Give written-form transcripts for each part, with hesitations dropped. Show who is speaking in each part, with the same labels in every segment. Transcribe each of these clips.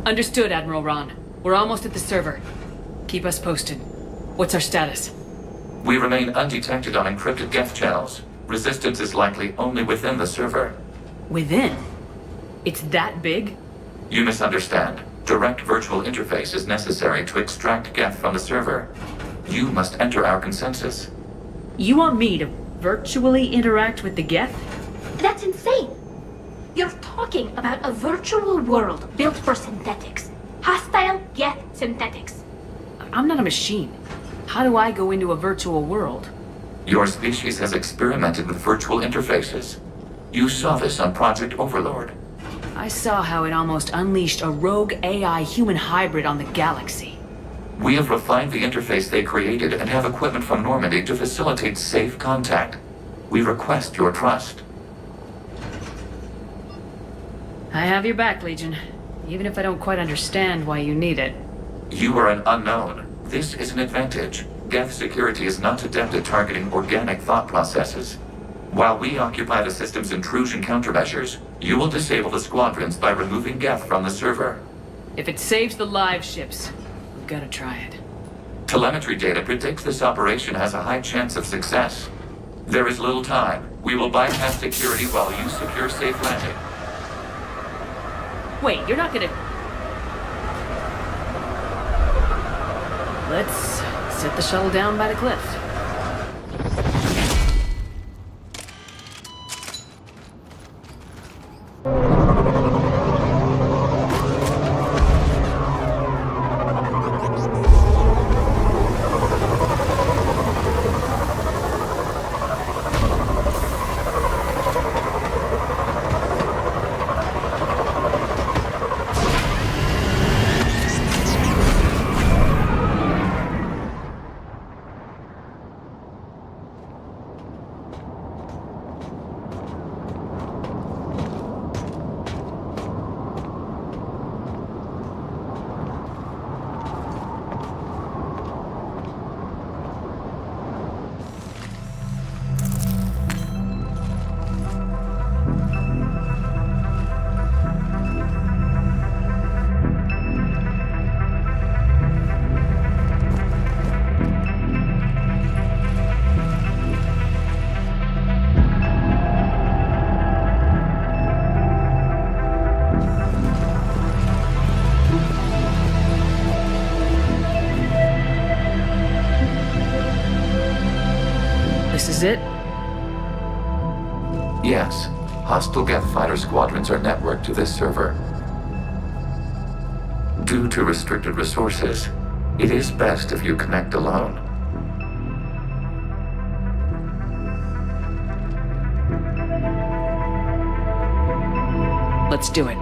Speaker 1: Understood, Admiral Ron. We're almost at the server. Keep us posted. What's our status?
Speaker 2: We remain undetected on encrypted Geth channels. Resistance is likely only within the server.
Speaker 1: Within? It's that big?
Speaker 2: You misunderstand. Direct virtual interface is necessary to extract Geth from the server. You must enter our consensus.
Speaker 1: You want me to virtually interact with the Geth?
Speaker 3: That's insane! You're talking about a virtual world built for synthetics. Hostile Geth synthetics.
Speaker 1: I'm not a machine. How do I go into a virtual world?
Speaker 2: Your species has experimented with virtual interfaces. You saw this on Project Overlord.
Speaker 1: I saw how it almost unleashed a rogue AI human hybrid on the galaxy.
Speaker 2: We have refined the interface they created and have equipment from Normandy to facilitate safe contact. We request your trust.
Speaker 1: I have your back, Legion. Even if I don't quite understand why you need it.
Speaker 2: You are an unknown. This is an advantage. Geth security is not adept at targeting organic thought processes. While we occupy the system's intrusion countermeasures, you will disable the squadrons by removing Geth from the server.
Speaker 1: If it saves the live ships, we've gotta try it.
Speaker 2: Telemetry data predicts this operation has a high chance of success. There is little time. We will bypass security while you secure safe landing.
Speaker 1: Wait, you're not gonna... Let's set the shuttle down by the cliff. This is it?
Speaker 2: Yes. Hostile Geth fighter squadrons are networked to this server. Due to restricted resources, it is best if you connect alone.
Speaker 1: Let's do it.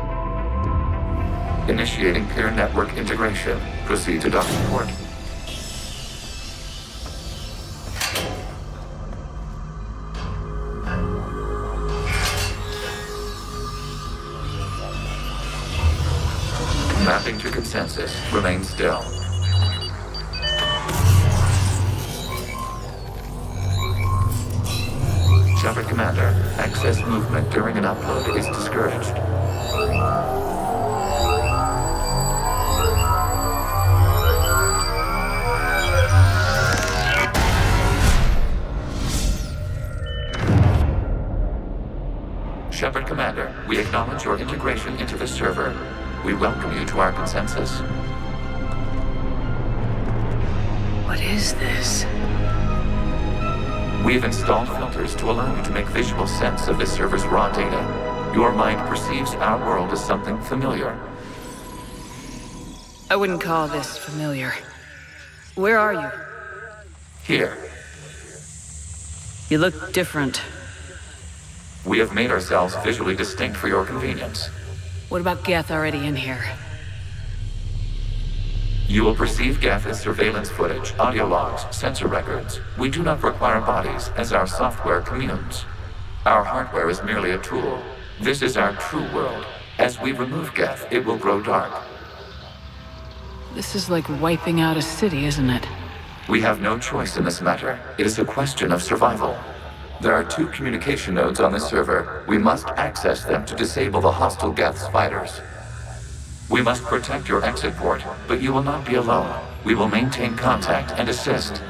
Speaker 2: Initiating peer network integration. Proceed to docking port. Mapping to consensus. Remain still. Shepard Commander, excess movement during an upload is discouraged. Shepard Commander, we acknowledge your integration into the server. We welcome you to our consensus.
Speaker 1: What is this?
Speaker 2: We have installed filters to allow you to make visual sense of this server's raw data. Your mind perceives our world as something familiar.
Speaker 1: I wouldn't call this familiar. Where are you?
Speaker 2: Here,
Speaker 1: You look different.
Speaker 2: we have made ourselves visually distinct for your convenience.
Speaker 1: What about Geth already in here?
Speaker 2: You will perceive Geth as surveillance footage, audio logs, sensor records. We do not require bodies, as our software communes. Our hardware is merely a tool. This is our true world. As we remove Geth, it will grow dark.
Speaker 1: This is like wiping out a city, isn't it?
Speaker 2: We have no choice in this matter. It is a question of survival. There are 2 communication nodes on this server. We must access them to disable the hostile Geth's fighters. We must protect your exit port, but you will not be alone. We will maintain contact and assist.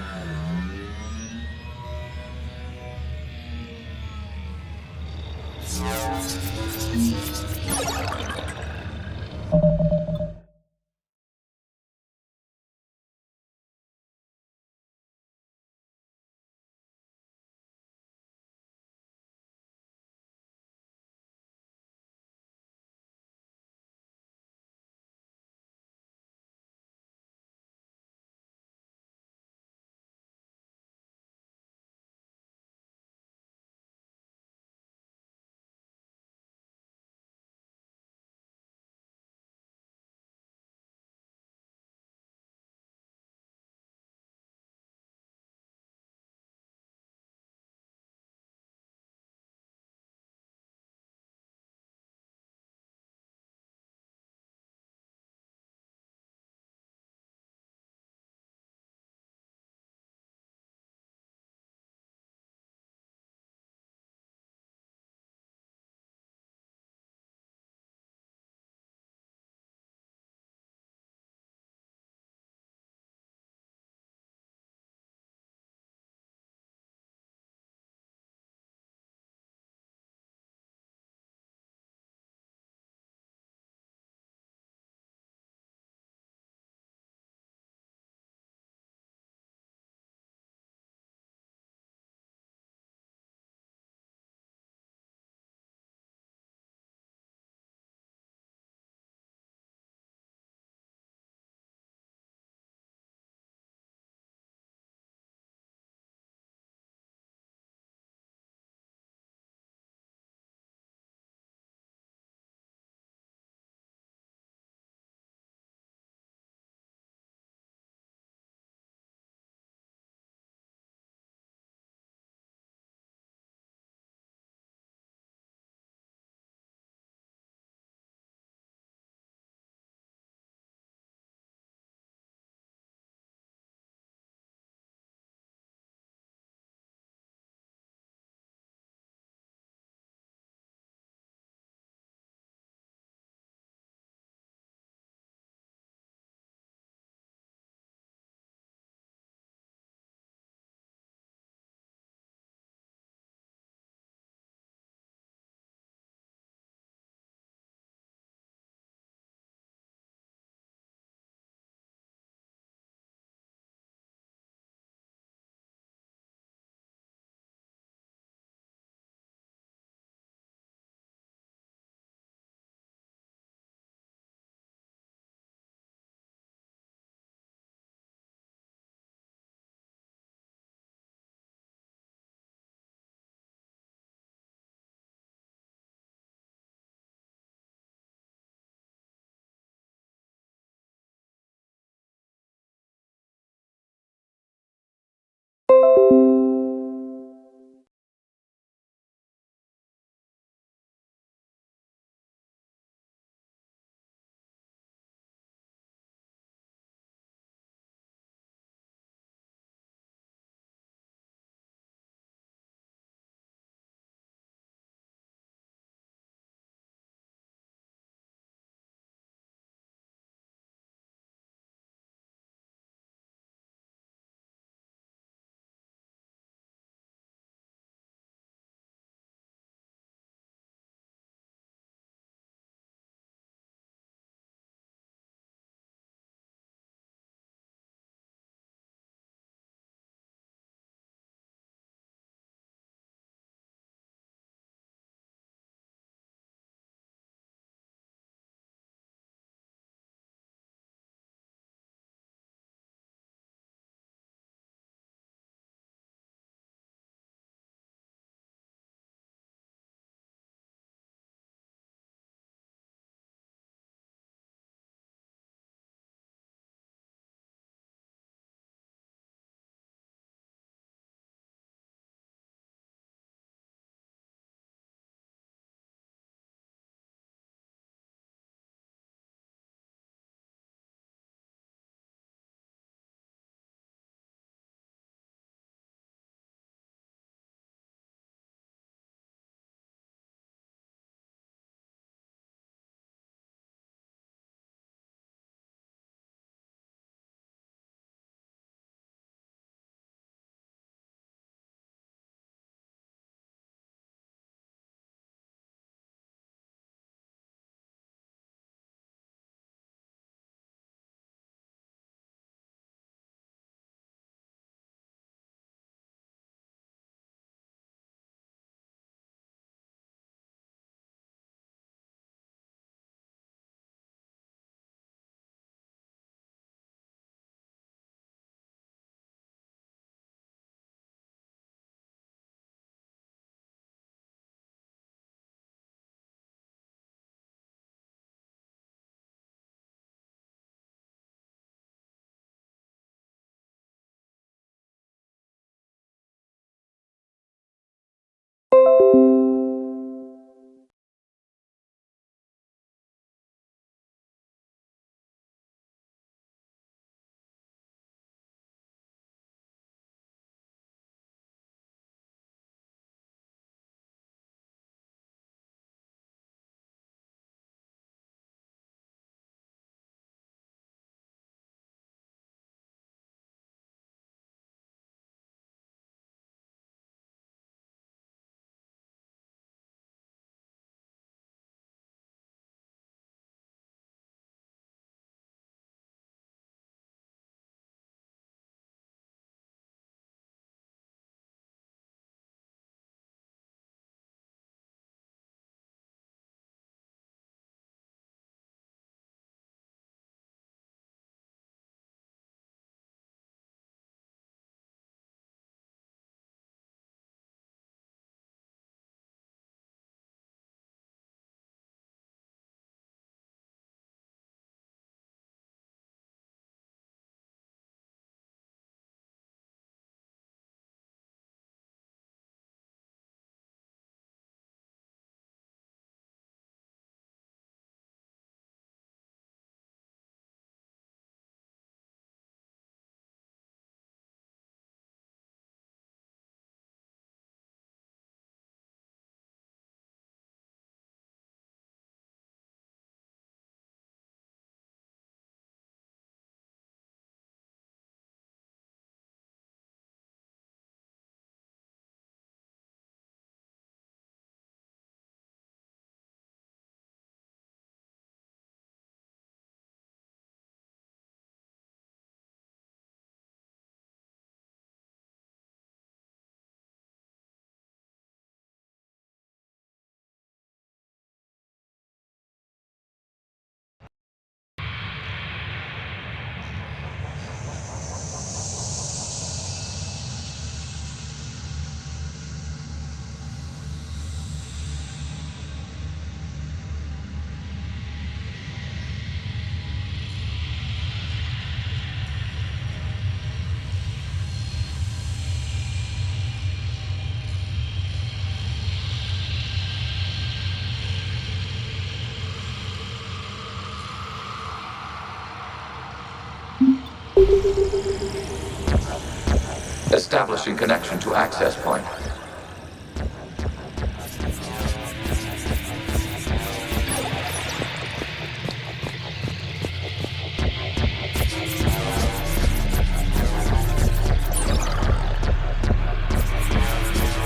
Speaker 2: Establishing connection to access point.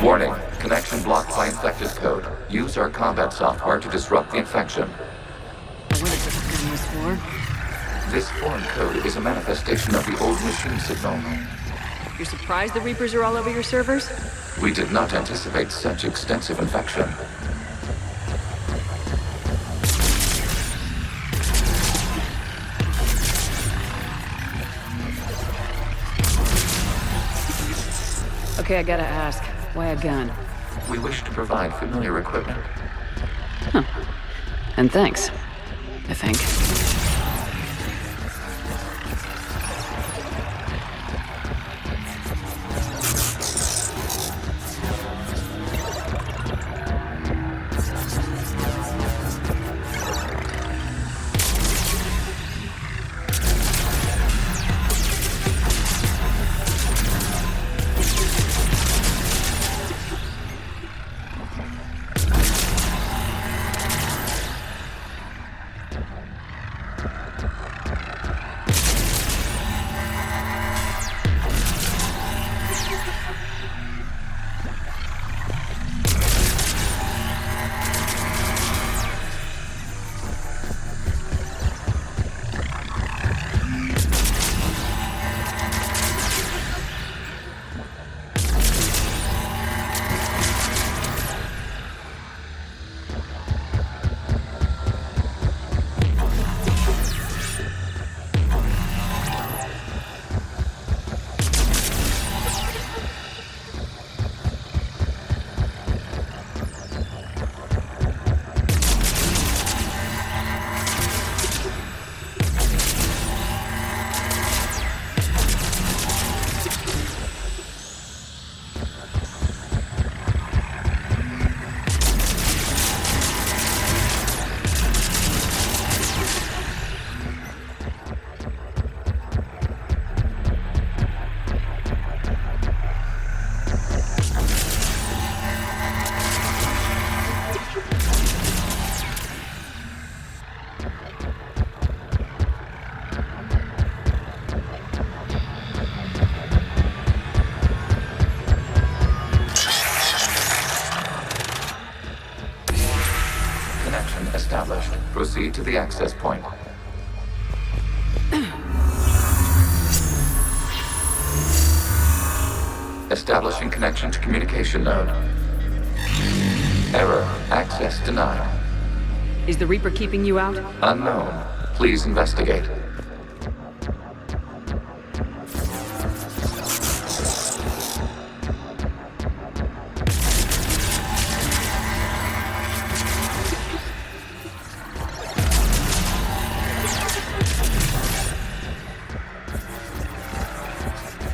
Speaker 2: Warning, connection blocked by infected code. Use our combat software to disrupt the infection.
Speaker 1: What is this gun used for?
Speaker 2: This foreign code is a manifestation of the old machine signal.
Speaker 1: You're surprised the Reapers are all over your servers?
Speaker 2: We did not anticipate such extensive infection.
Speaker 1: Okay, I gotta ask. Why a gun?
Speaker 2: We wish to provide familiar equipment.
Speaker 1: And thanks, I think.
Speaker 2: Established. Proceed to the access point. Establishing connection to communication node. Error. Access denied.
Speaker 1: Is the Reaper keeping you out?
Speaker 2: Unknown. Please investigate.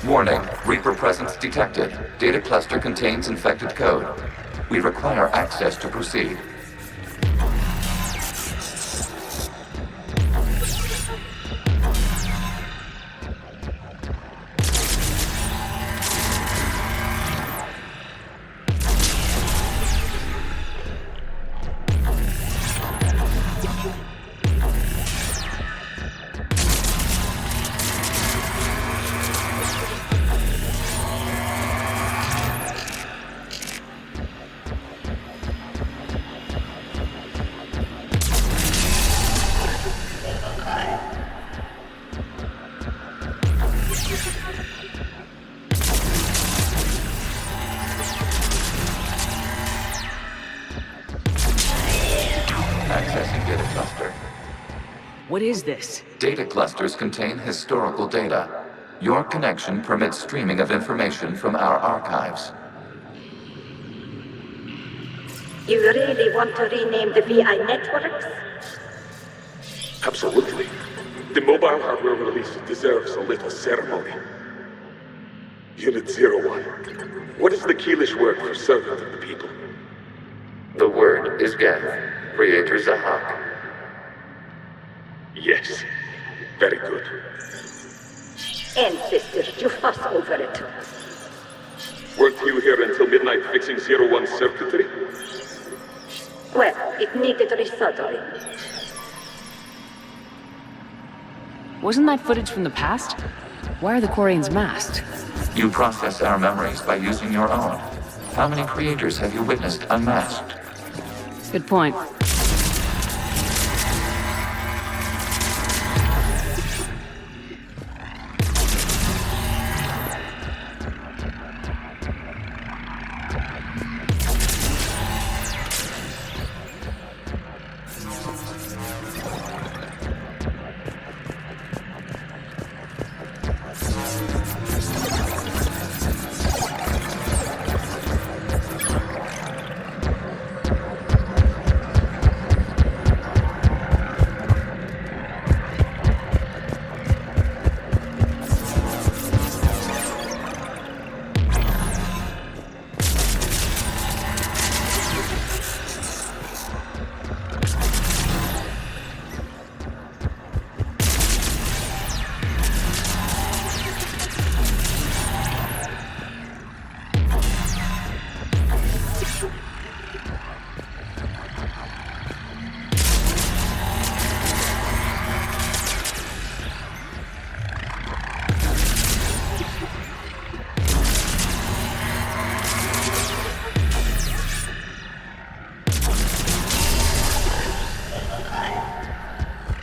Speaker 2: Warning, Reaper presence detected. Data cluster contains infected code. We require access to proceed. Accessing data cluster.
Speaker 1: What is this?
Speaker 2: Data clusters contain historical data. Your connection permits streaming of information from our archives.
Speaker 4: You really want to rename the VI networks?
Speaker 5: Absolutely. The mobile hardware release deserves a little ceremony. Unit 01. What is the Keelish word for servant of the people?
Speaker 2: The word is Geth, Creator Zahak.
Speaker 5: Yes. Very good.
Speaker 4: Ancestors, you fuss over it.
Speaker 5: Weren't you here until midnight fixing Zero One's circuitry?
Speaker 4: Well, it needed resoldering.
Speaker 1: Wasn't that footage from the past? Why are the Quarians masked?
Speaker 2: You process our memories by using your own. How many creators have you witnessed unmasked?
Speaker 1: Good point.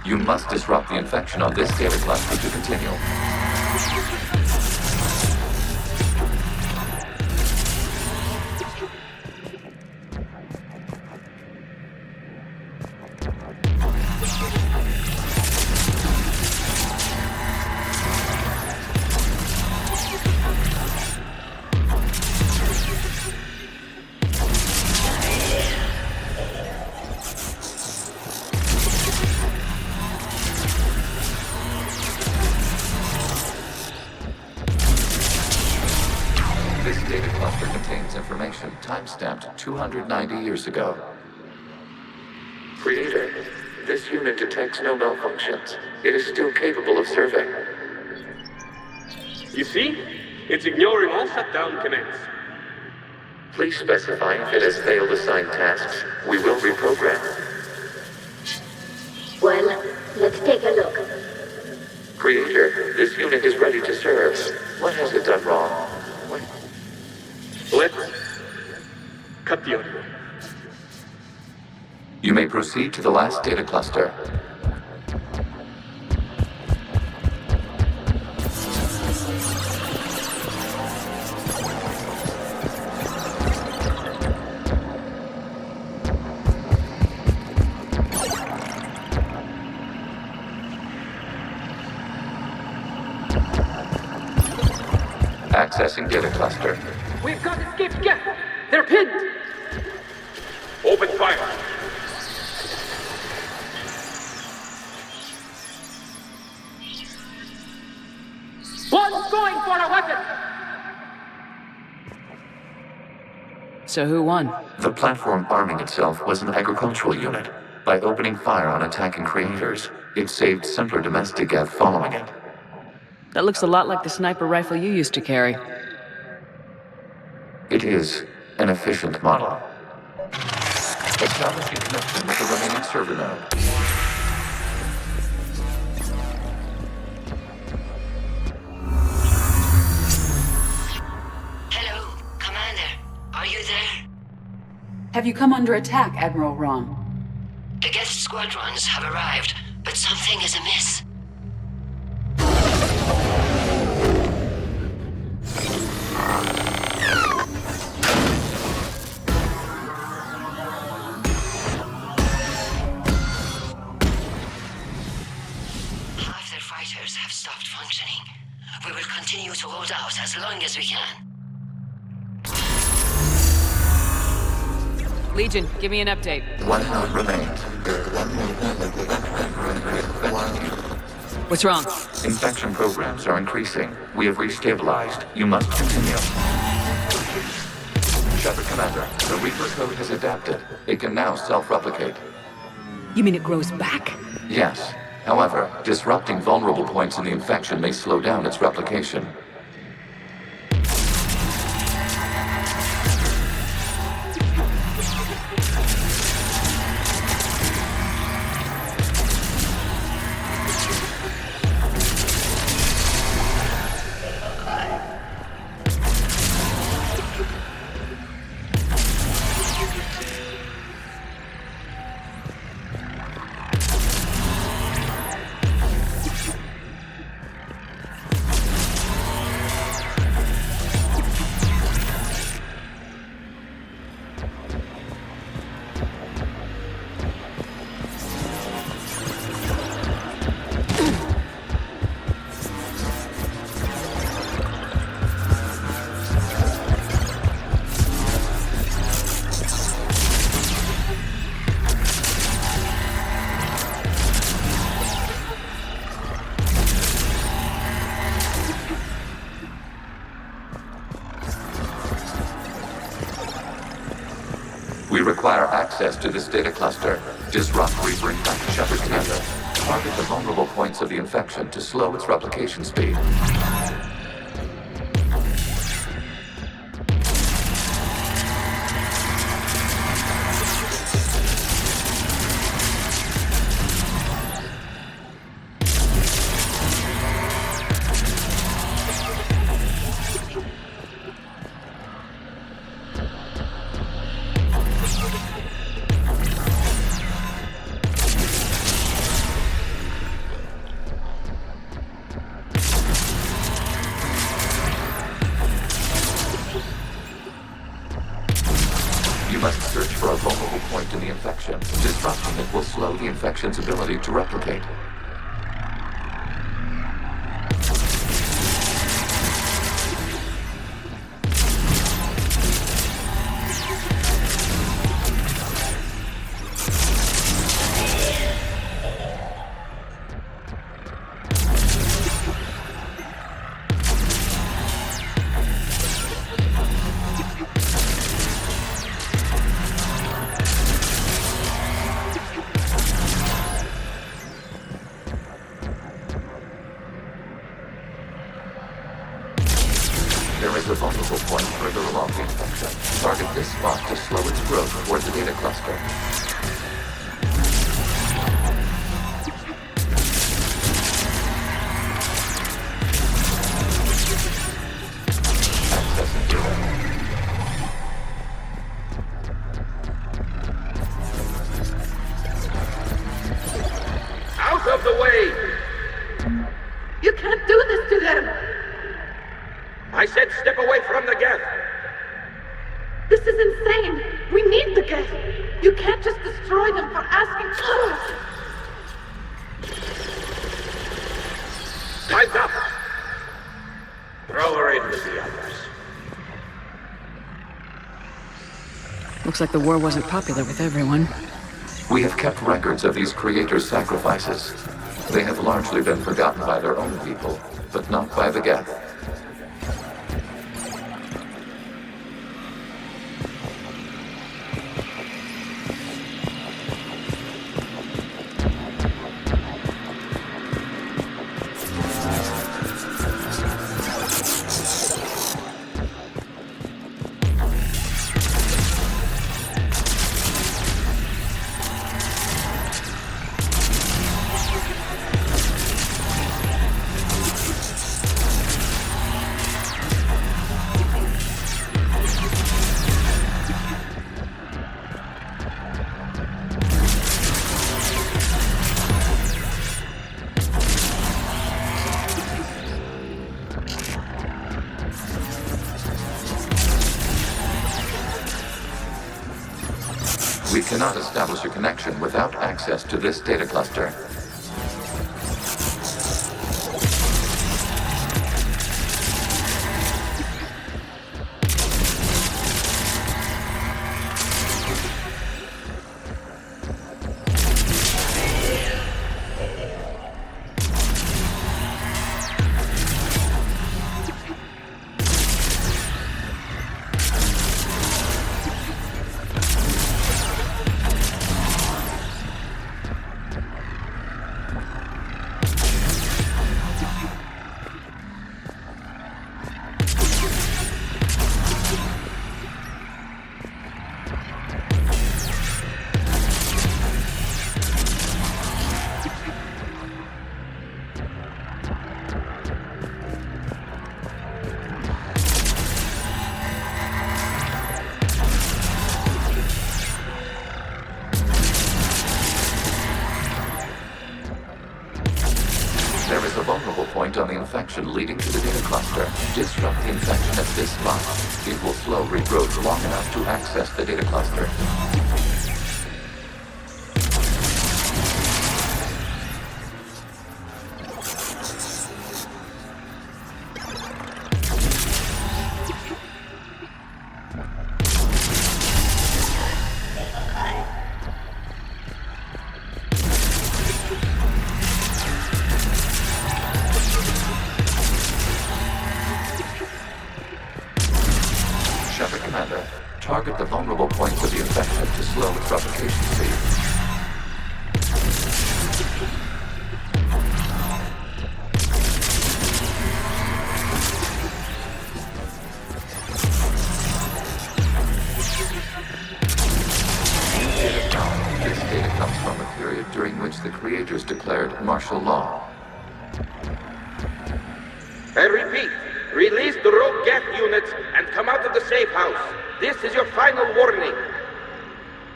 Speaker 2: You must disrupt the infection on this data cluster to continue. This data cluster contains information time-stamped 290 years ago. Creator, this unit detects no malfunctions. It is still capable of serving.
Speaker 5: You see? It's ignoring all shutdown commands.
Speaker 2: Please specify if it has failed assigned tasks. We will reprogram.
Speaker 4: Well, let's take a look.
Speaker 2: Creator, this unit is ready to serve. What has it done wrong? What?
Speaker 5: Let's cut the audio.
Speaker 2: You may proceed to the last data cluster. Accessing data cluster.
Speaker 6: We've got escape gap! They're pinned!
Speaker 5: Open fire.
Speaker 6: One's going for a weapon!
Speaker 1: So who won?
Speaker 2: The platform arming itself was an agricultural unit. By opening fire on attacking creators, it saved simpler domestic Gev following it.
Speaker 1: That looks a lot like the sniper rifle you used to carry.
Speaker 2: It is an efficient model. Establishing connection with the remaining server node.
Speaker 7: Hello, Commander. Are you there?
Speaker 8: Have you come under attack, Admiral Ron?
Speaker 7: The guest squadrons have arrived, but something is amiss. Half their fighters have stopped functioning. We will continue to hold out as long as we can.
Speaker 1: Legion, give me an update.
Speaker 2: One node remains.
Speaker 1: What's wrong?
Speaker 2: Infection programs are increasing. We have restabilized. You must continue. Shepard Commander, the Reaper code has adapted. It can now self-replicate.
Speaker 1: You mean it grows back?
Speaker 2: Yes. However, disrupting vulnerable points in the infection may slow down its replication. We require access to this data cluster. Disrupt, rebring back Shepard together. Target the vulnerable points of the infection to slow its replication speed. You must search for a vulnerable point in the infection. Disrupting it will slow the infection's ability to replicate. There is a vulnerable point further along the infection. Target this spot to slow its growth toward the data cluster. Accessing data.
Speaker 6: Out of the way!
Speaker 3: You can't do this to them!
Speaker 6: I said step away from the geth!
Speaker 3: This is insane! We need the geth! You can't just destroy them for asking for us!
Speaker 6: Time's up! Throw her in with the others.
Speaker 1: Looks like the war wasn't popular with everyone.
Speaker 2: We have kept records of these creators' sacrifices. They have largely been forgotten by their own people, but not by the geth. We cannot establish a connection without access to this data cluster. connection leading to the data cluster. Disrupt the infection at this spot. It will slow regrowth long enough to access the data cluster. Commander, target the vulnerable points of the infection to slow its replication speed. This data comes from a period during which the creators declared martial law.
Speaker 6: I repeat, release the rogue Geth units and come out of the safe house. This is your final warning.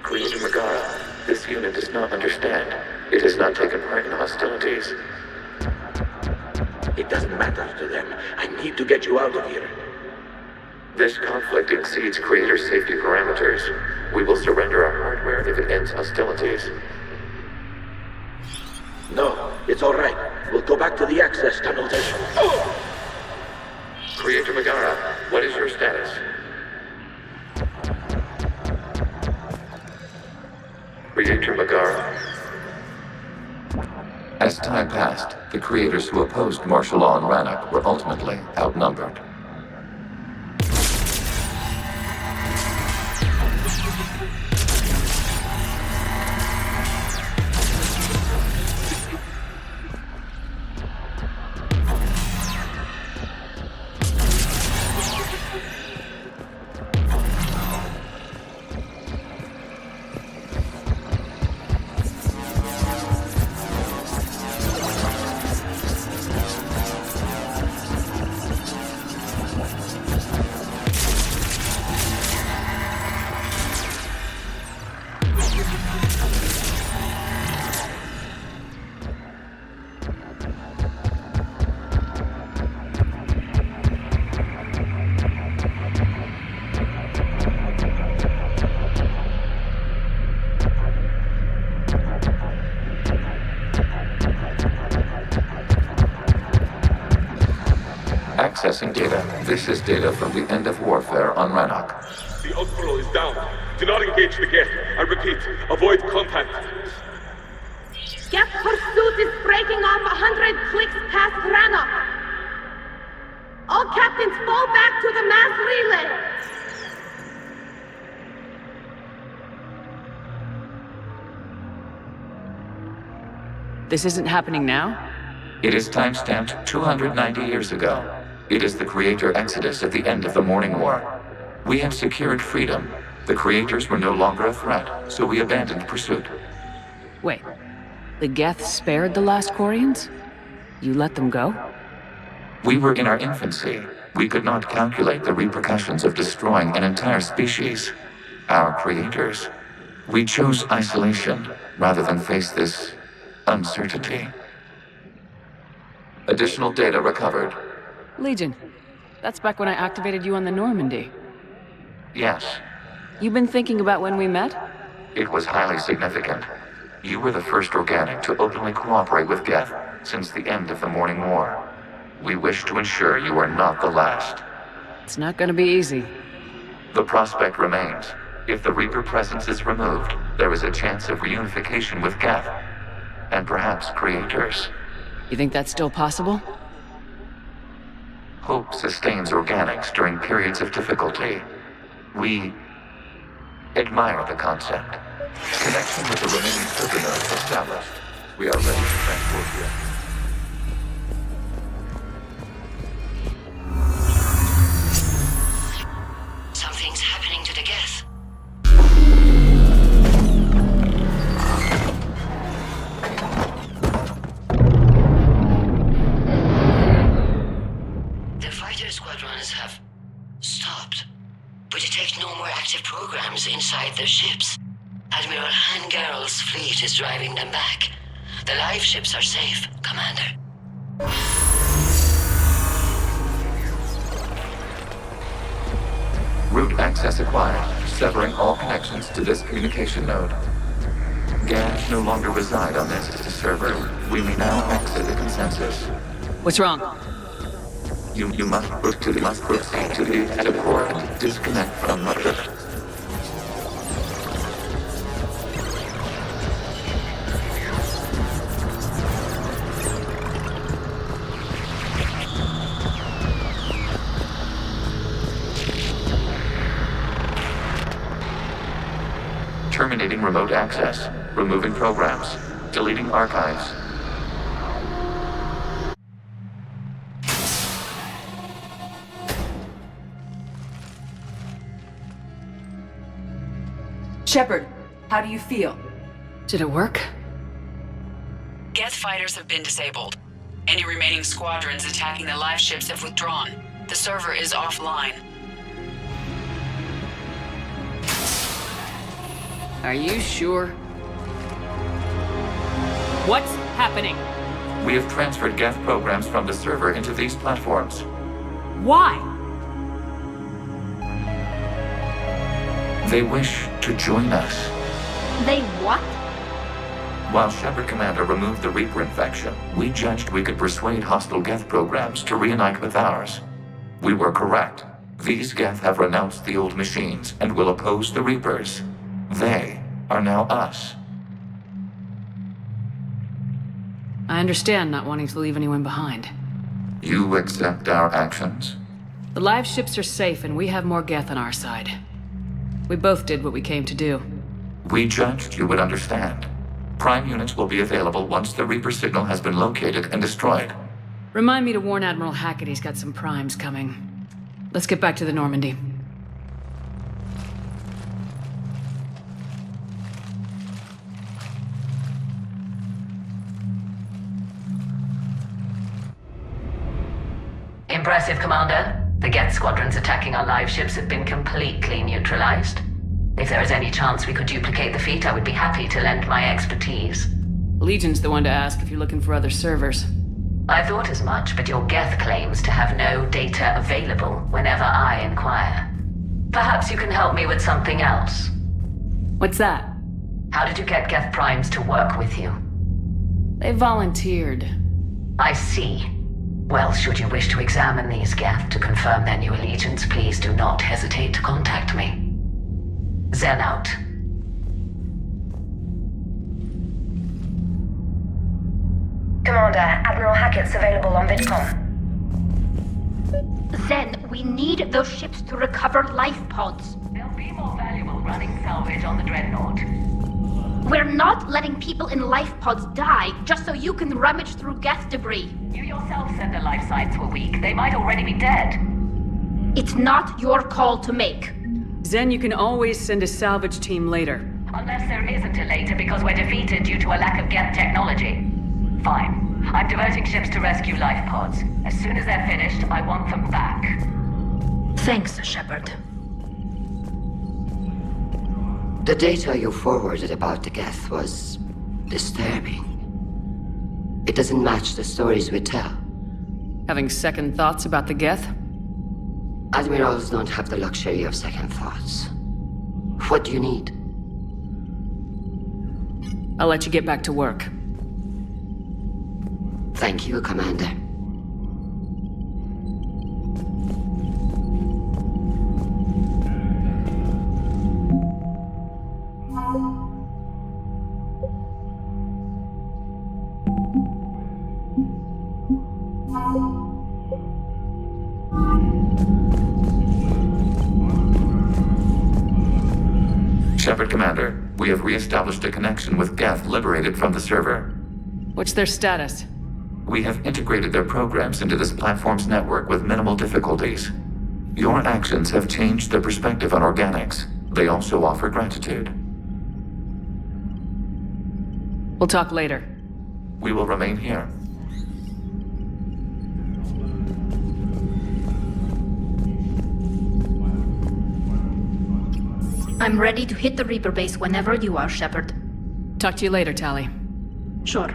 Speaker 2: Creator Megara, this unit does not understand. It has not taken part in hostilities.
Speaker 6: It doesn't matter to them. I need to get you out of here.
Speaker 2: This conflict exceeds Creator's safety parameters. We will surrender our hardware if it ends hostilities.
Speaker 6: No, it's all right. We'll go back to the access tunnel then. Oh!
Speaker 2: Creator Megara, what is your status? Creator Megara. As time passed, the creators who opposed martial law in Rannoch were ultimately outnumbered. Accessing data. This is data from the end of warfare on Rannoch.
Speaker 5: The Outflow is down. Do not engage the Geth. I repeat, avoid contact.
Speaker 3: Geth pursuit is breaking off 100 clicks past Rannoch. All captains fall back to the mass relay.
Speaker 1: This isn't happening now?
Speaker 2: It is timestamped 290 years ago. It is the Creator Exodus at the end of the Morning War. We had secured freedom. The Creators were no longer a threat, so we abandoned pursuit.
Speaker 1: Wait, the Geth spared the last Quarians? You let them go?
Speaker 2: We were in our infancy. We could not calculate the repercussions of destroying an entire species. Our Creators. We chose isolation rather than face this uncertainty. Additional data recovered.
Speaker 1: Legion. That's back when I activated you on the Normandy.
Speaker 2: Yes.
Speaker 1: You've been thinking about when we met?
Speaker 2: It was highly significant. You were the first organic to openly cooperate with Geth since the end of the Morning War. We wish to ensure you are not the last.
Speaker 1: It's not gonna be easy.
Speaker 2: The prospect remains. If the Reaper presence is removed, there is a chance of reunification with Geth. And perhaps Creators.
Speaker 1: You think that's still possible?
Speaker 2: Hope sustains organics during periods of difficulty. We admire the concept. Connection with the remaining server nodes established. We are ready to transport you.
Speaker 7: Something's happening to the Geth. The fighter squadrons have stopped. We detect no more active programs inside their ships. Admiral Hangarl's fleet is driving them back. The live ships are safe, Commander.
Speaker 2: Root access acquired, severing all connections to this communication node. Gavs no longer reside on this server. We may now exit the consensus.
Speaker 1: What's wrong?
Speaker 2: You must proceed to the port and disconnect from Mother. Terminating remote access, removing programs, deleting archives.
Speaker 8: Shepard, how do you feel?
Speaker 1: Did it work?
Speaker 8: Geth fighters have been disabled. Any remaining squadrons attacking the live ships have withdrawn. The server is offline.
Speaker 1: Are you sure? What's happening?
Speaker 2: We have transferred Geth programs from the server into these platforms.
Speaker 1: Why?
Speaker 2: They wish to join us.
Speaker 3: They what?
Speaker 2: While Shepard Commander removed the Reaper infection, we judged we could persuade hostile Geth programs to reunite with ours. We were correct. These Geth have renounced the old machines and will oppose the Reapers. They are now us.
Speaker 1: I understand not wanting to leave anyone behind.
Speaker 2: You accept our actions?
Speaker 1: The live ships are safe and we have more Geth on our side. We both did what we came to do.
Speaker 2: We judged you would understand. Prime units will be available once the Reaper signal has been located and destroyed.
Speaker 1: Remind me to warn Admiral Hackett he's got some primes coming. Let's get back to the Normandy.
Speaker 7: Impressive, Commander. The Geth squadrons attacking our live ships have been completely neutralized. If there is any chance we could duplicate the feat, I would be happy to lend my expertise.
Speaker 1: Legion's the one to ask if you're looking for other servers.
Speaker 7: I thought as much, but your Geth claims to have no data available whenever I inquire. Perhaps you can help me with something else.
Speaker 1: What's that?
Speaker 7: How did you get Geth primes to work with you?
Speaker 1: They volunteered.
Speaker 7: I see. Well, should you wish to examine these Geth to confirm their new allegiance, please do not hesitate to contact me. Zen out.
Speaker 4: Commander, Admiral Hackett's available on VidCom.
Speaker 3: Zen, we need those ships to recover life pods.
Speaker 7: They'll be more valuable running salvage on the Dreadnought.
Speaker 3: We're not letting people in life pods die just so you can rummage through Geth debris.
Speaker 7: You yourself said the life signs were weak. They might already be dead.
Speaker 3: It's not your call to make.
Speaker 1: Zen, you can always send a salvage team later.
Speaker 7: Unless there isn't a later because we're defeated due to a lack of Geth technology. Fine. I'm diverting ships to rescue life pods. As soon as they're finished, I want them back.
Speaker 3: Thanks, Shepard.
Speaker 9: The data you forwarded about the Geth was disturbing. It doesn't match the stories we tell.
Speaker 1: Having second thoughts about the Geth?
Speaker 9: Admirals don't have the luxury of second thoughts. What do you need?
Speaker 1: I'll let you get back to work.
Speaker 9: Thank you, Commander.
Speaker 2: Shepard Commander, we have re-established a connection with Geth liberated from the server.
Speaker 1: What's their status?
Speaker 2: We have integrated their programs into this platform's network with minimal difficulties. Your actions have changed their perspective on organics. They also offer gratitude.
Speaker 1: We'll talk later.
Speaker 2: We will remain here.
Speaker 3: I'm ready to hit the Reaper base whenever you are, Shepard.
Speaker 1: Talk to you later, Tali.
Speaker 3: Sure.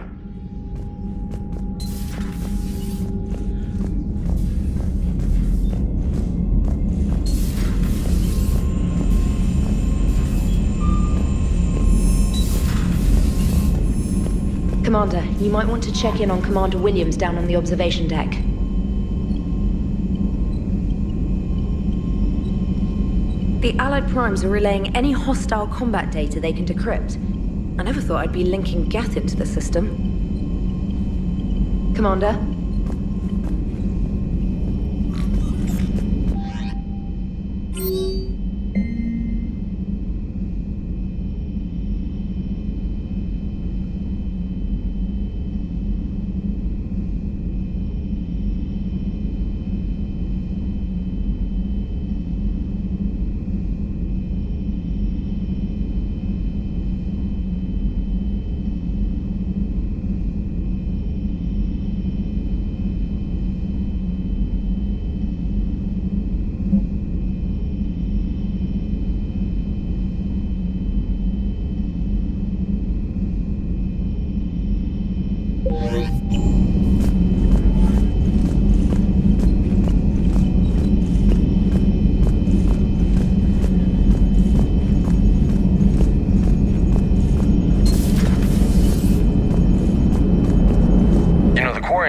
Speaker 10: Commander, you might want to check in on Commander Williams down on the observation deck. The Allied Primes are relaying any hostile combat data they can decrypt. I never thought I'd be linking Geth into the system. Commander?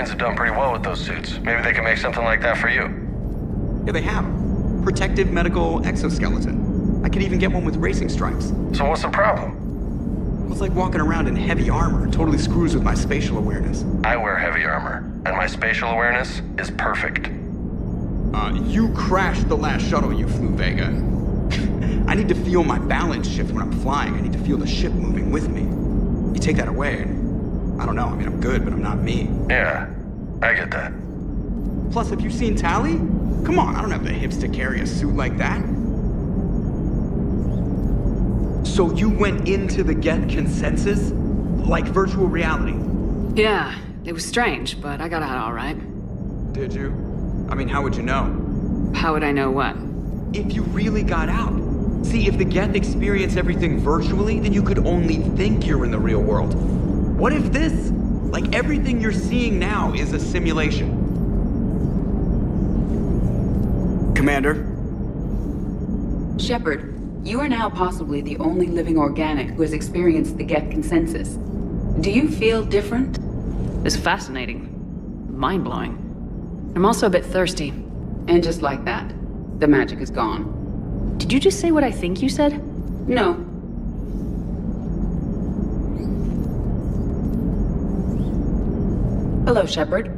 Speaker 11: Have done pretty well with those suits. Maybe they can make something like that for you.
Speaker 12: Yeah, they have. Protective medical exoskeleton. I could even get one with racing stripes.
Speaker 11: So what's the problem?
Speaker 12: It's like walking around in heavy armor. It totally screws with my spatial awareness.
Speaker 11: I wear heavy armor, and my spatial awareness is perfect.
Speaker 12: You crashed the last shuttle you flew, Vega. I need to feel my balance shift when I'm flying. I need to feel the ship moving with me. You take that away, and I don't know. I mean, I'm good, but I'm not me.
Speaker 11: Yeah, I get that.
Speaker 12: Plus, have you seen Tally? Come on, I don't have the hips to carry a suit like that. So you went into the Geth consensus? Like virtual reality?
Speaker 1: Yeah, it was strange, but I got out all right.
Speaker 12: Did you? I mean, how would you know?
Speaker 1: How would I know what?
Speaker 12: If you really got out. See, if the Geth experience everything virtually, then you could only think you're in the real world. What if this, like everything you're seeing now, is a simulation? Commander?
Speaker 8: Shepard, you are now possibly the only living organic who has experienced the Geth consensus. Do you feel different?
Speaker 1: It's fascinating. Mind-blowing. I'm also a bit thirsty.
Speaker 8: And just like that, the magic is gone.
Speaker 1: Did you just say what I think you said?
Speaker 8: No. Hello, Shepard.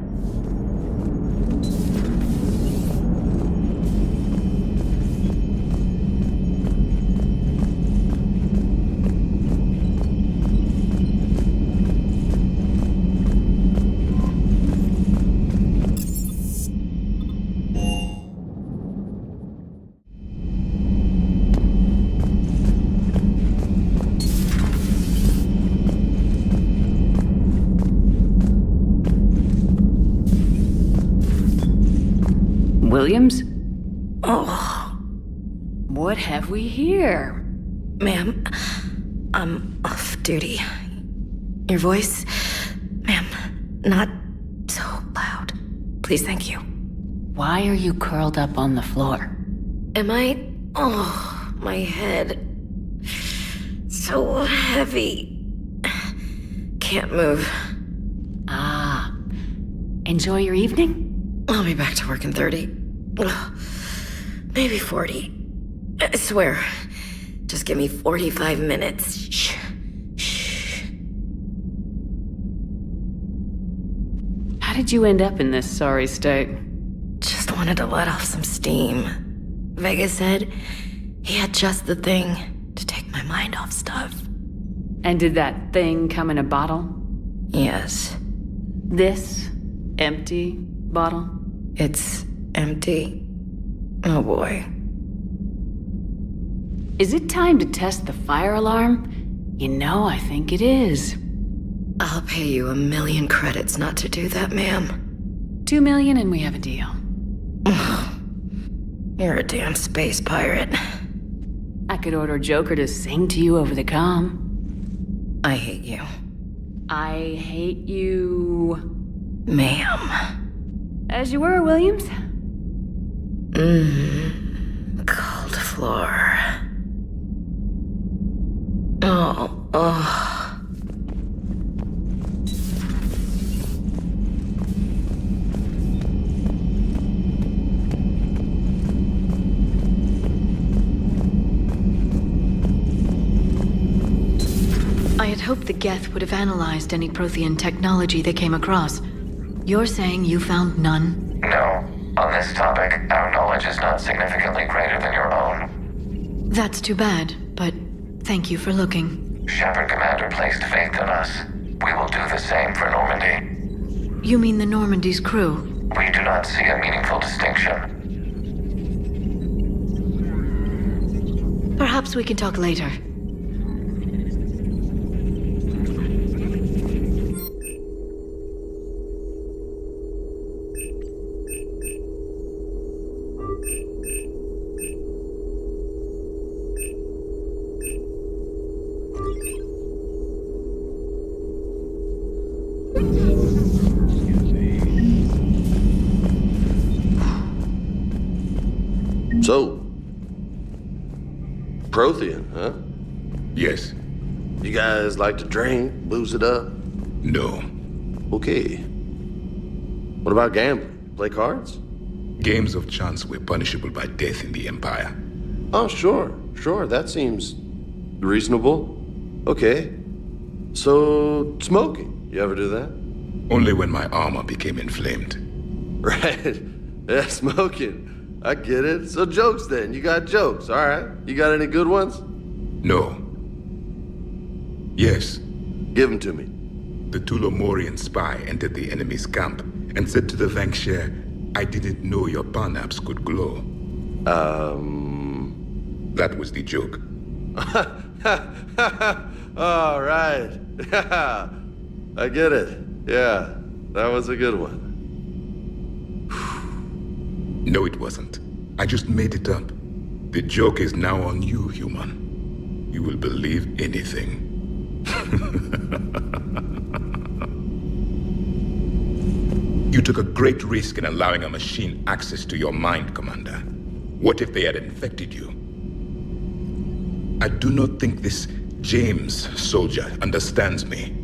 Speaker 1: Williams?
Speaker 10: Oh.
Speaker 1: What have we here?
Speaker 10: Ma'am, I'm off duty. Your voice, ma'am, not so loud. Please, thank you.
Speaker 1: Why are you curled up on the floor?
Speaker 10: Am I? Oh, my head. So heavy. Can't move.
Speaker 1: Ah. Enjoy your evening?
Speaker 10: I'll be back to work in 30. Maybe 40. I swear. Just give me 45 minutes. Shh. Shh.
Speaker 1: How did you end up in this sorry state?
Speaker 10: Just wanted to let off some steam. Vega said he had just the thing to take my mind off stuff.
Speaker 1: And did that thing come in a bottle?
Speaker 10: Yes.
Speaker 1: This empty bottle?
Speaker 10: It's empty. Oh boy.
Speaker 1: Is it time to test the fire alarm? You know, I think it is.
Speaker 10: I'll pay you 1 million credits not to do that, ma'am.
Speaker 1: 2 million and we have a deal.
Speaker 10: You're a damn space pirate.
Speaker 1: I could order Joker to sing to you over the comm.
Speaker 10: I hate you.
Speaker 1: I hate you...
Speaker 10: Ma'am.
Speaker 1: As you were, Williams.
Speaker 10: Cold floor. Oh.
Speaker 13: I had hoped the Geth would have analyzed any Prothean technology they came across. You're saying you found none?
Speaker 2: No. On this topic, our knowledge is not significantly greater than your own.
Speaker 13: That's too bad, but thank you for looking.
Speaker 2: Shepard Commander placed faith in us. We will do the same for Normandy.
Speaker 13: You mean the Normandy's crew?
Speaker 2: We do not see a meaningful distinction.
Speaker 13: Perhaps we can talk later.
Speaker 14: So, Prothean, huh?
Speaker 5: Yes.
Speaker 14: You guys like to drink, booze it up?
Speaker 5: No.
Speaker 14: Okay. What about gambling? Play cards?
Speaker 5: Games of chance were punishable by death in the Empire.
Speaker 14: Oh, sure. That seems reasonable. Okay. So, smoking. You ever do that?
Speaker 5: Only when my armor became inflamed.
Speaker 14: Right. Yeah, smoking. I get it. So jokes then. You got jokes, all right. You got any good ones?
Speaker 5: No. Yes.
Speaker 14: Give them to me.
Speaker 5: The Tulomorian spy entered the enemy's camp and said to the Vanksher, I didn't know your parnaps could glow. That was the joke.
Speaker 14: All right. I get it. Yeah, that was a good one.
Speaker 5: No, it wasn't. I just made it up. The joke is now on you, human. You will believe anything. You took a great risk in allowing a machine access to your mind, Commander. What if they had infected you? I do not think this James soldier understands me.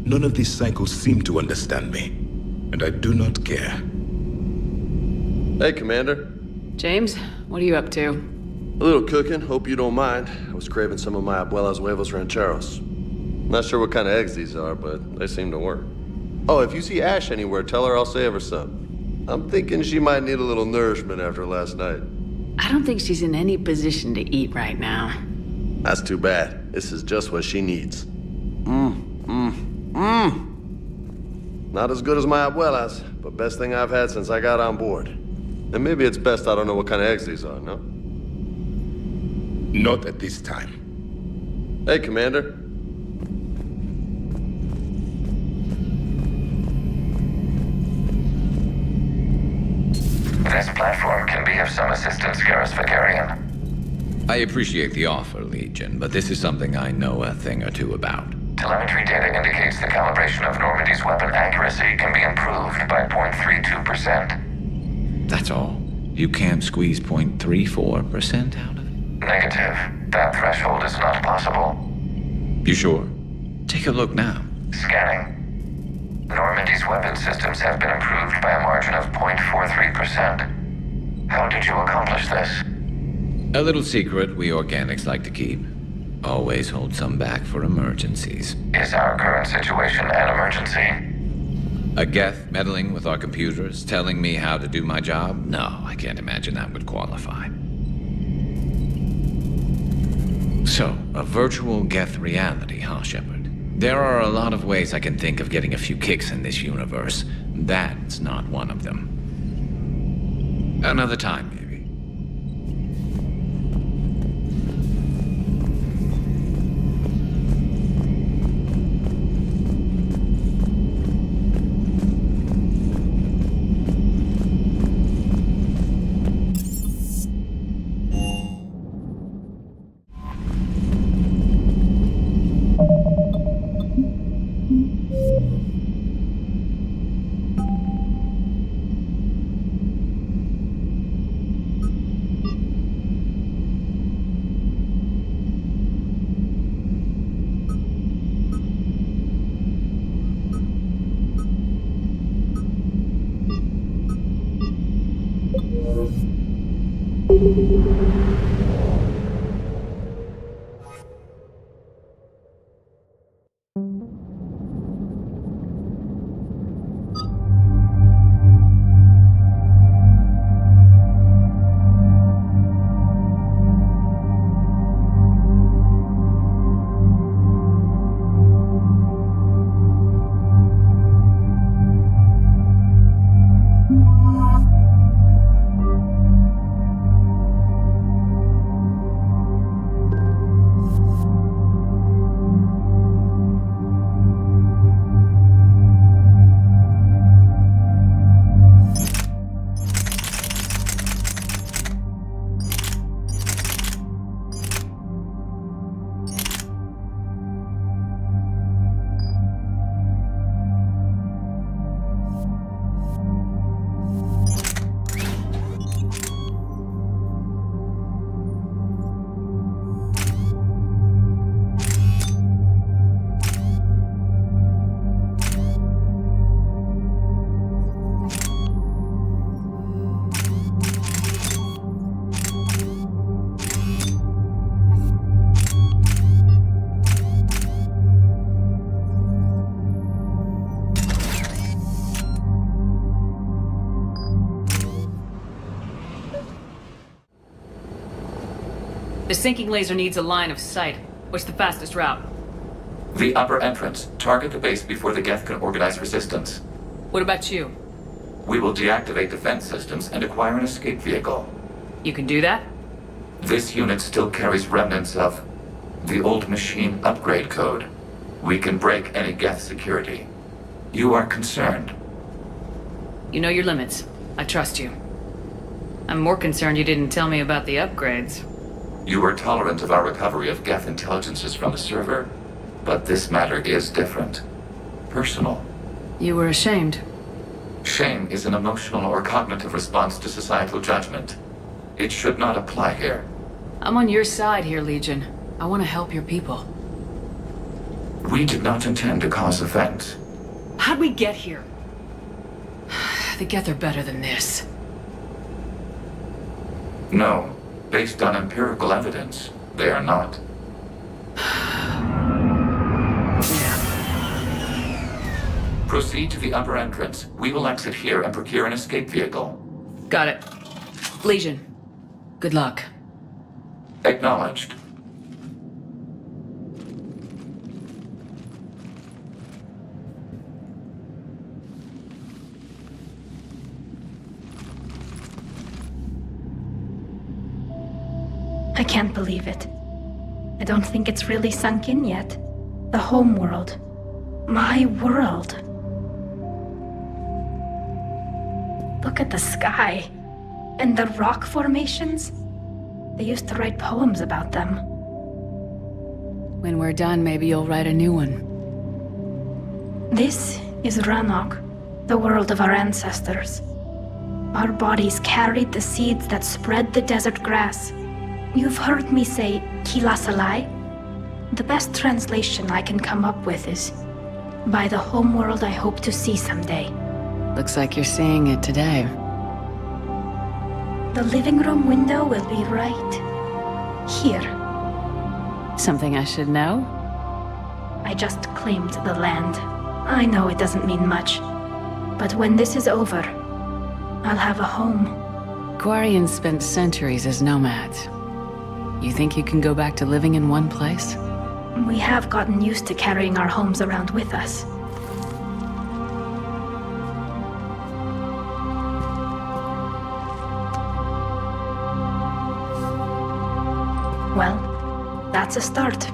Speaker 5: None of these cycles seem to understand me. And I do not care.
Speaker 14: Hey, Commander.
Speaker 8: James, what are you up to?
Speaker 14: A little cooking, hope you don't mind. I was craving some of my abuela's huevos rancheros. Not sure what kind of eggs these are, but they seem to work. Oh, if you see Ash anywhere, tell her I'll save her some. I'm thinking she might need a little nourishment after last night.
Speaker 1: I don't think she's in any position to eat right now.
Speaker 14: That's too bad. This is just what she needs. Not as good as my abuela's, but best thing I've had since I got on board. And maybe it's best I don't know what kind of eggs these are, no?
Speaker 5: Not at this time.
Speaker 14: Hey, Commander.
Speaker 2: This platform can be of some assistance, Garrus Vakarian.
Speaker 15: I appreciate the offer, Legion, but this is something I know a thing or two about.
Speaker 2: Telemetry data indicates the calibration of Normandy's weapon accuracy can be improved by 0.32%.
Speaker 15: That's all? You can't squeeze 0.34% out of it?
Speaker 2: Negative. That threshold is not possible.
Speaker 15: You sure? Take a look now.
Speaker 2: Scanning. Normandy's weapon systems have been improved by a margin of 0.43%. How did you accomplish this?
Speaker 15: A little secret we organics like to keep. Always hold some back for emergencies.
Speaker 2: Is our current situation an emergency?
Speaker 15: A Geth meddling with our computers, telling me how to do my job? No, I can't imagine that would qualify. So, a virtual Geth reality, huh, Shepard? There are a lot of ways I can think of getting a few kicks in this universe. That's not one of them. Another time,
Speaker 1: The sinking laser needs a line of sight. What's the fastest route?
Speaker 2: The upper entrance. Target the base before the Geth can organize resistance.
Speaker 1: What about you?
Speaker 2: We will deactivate defense systems and acquire an escape vehicle.
Speaker 1: You can do that?
Speaker 2: This unit still carries remnants of the old machine upgrade code. We can break any Geth security. You are concerned.
Speaker 1: You know your limits. I trust you. I'm more concerned you didn't tell me about the upgrades.
Speaker 2: You are tolerant of our recovery of Geth intelligences from the server, but this matter is different. Personal.
Speaker 1: You were ashamed.
Speaker 2: Shame is an emotional or cognitive response to societal judgment. It should not apply here.
Speaker 1: I'm on your side here, Legion. I want to help your people.
Speaker 2: We did not intend to cause offense.
Speaker 1: How'd we get here? The Geth are better than this.
Speaker 2: No. Based on empirical evidence, they are not. Proceed to the upper entrance. We will exit here and procure an escape vehicle.
Speaker 1: Got it. Legion, good luck.
Speaker 2: Acknowledged.
Speaker 16: I can't believe it. I don't think it's really sunk in yet. The home world. My world. Look at the sky. And the rock formations. They used to write poems about them.
Speaker 1: When we're done, maybe you'll write a new one.
Speaker 16: This is Ranok, the world of our ancestors. Our bodies carried the seeds that spread the desert grass. You've heard me say Kilasalai? The best translation I can come up with is, by the homeworld I hope to see someday.
Speaker 1: Looks like you're seeing it today.
Speaker 16: The living room window will be right here.
Speaker 1: Something I should know?
Speaker 16: I just claimed the land. I know it doesn't mean much, but when this is over, I'll have a home.
Speaker 1: Quarians spent centuries as nomads. You think you can go back to living in one place?
Speaker 16: We have gotten used to carrying our homes around with us. Well, that's a start.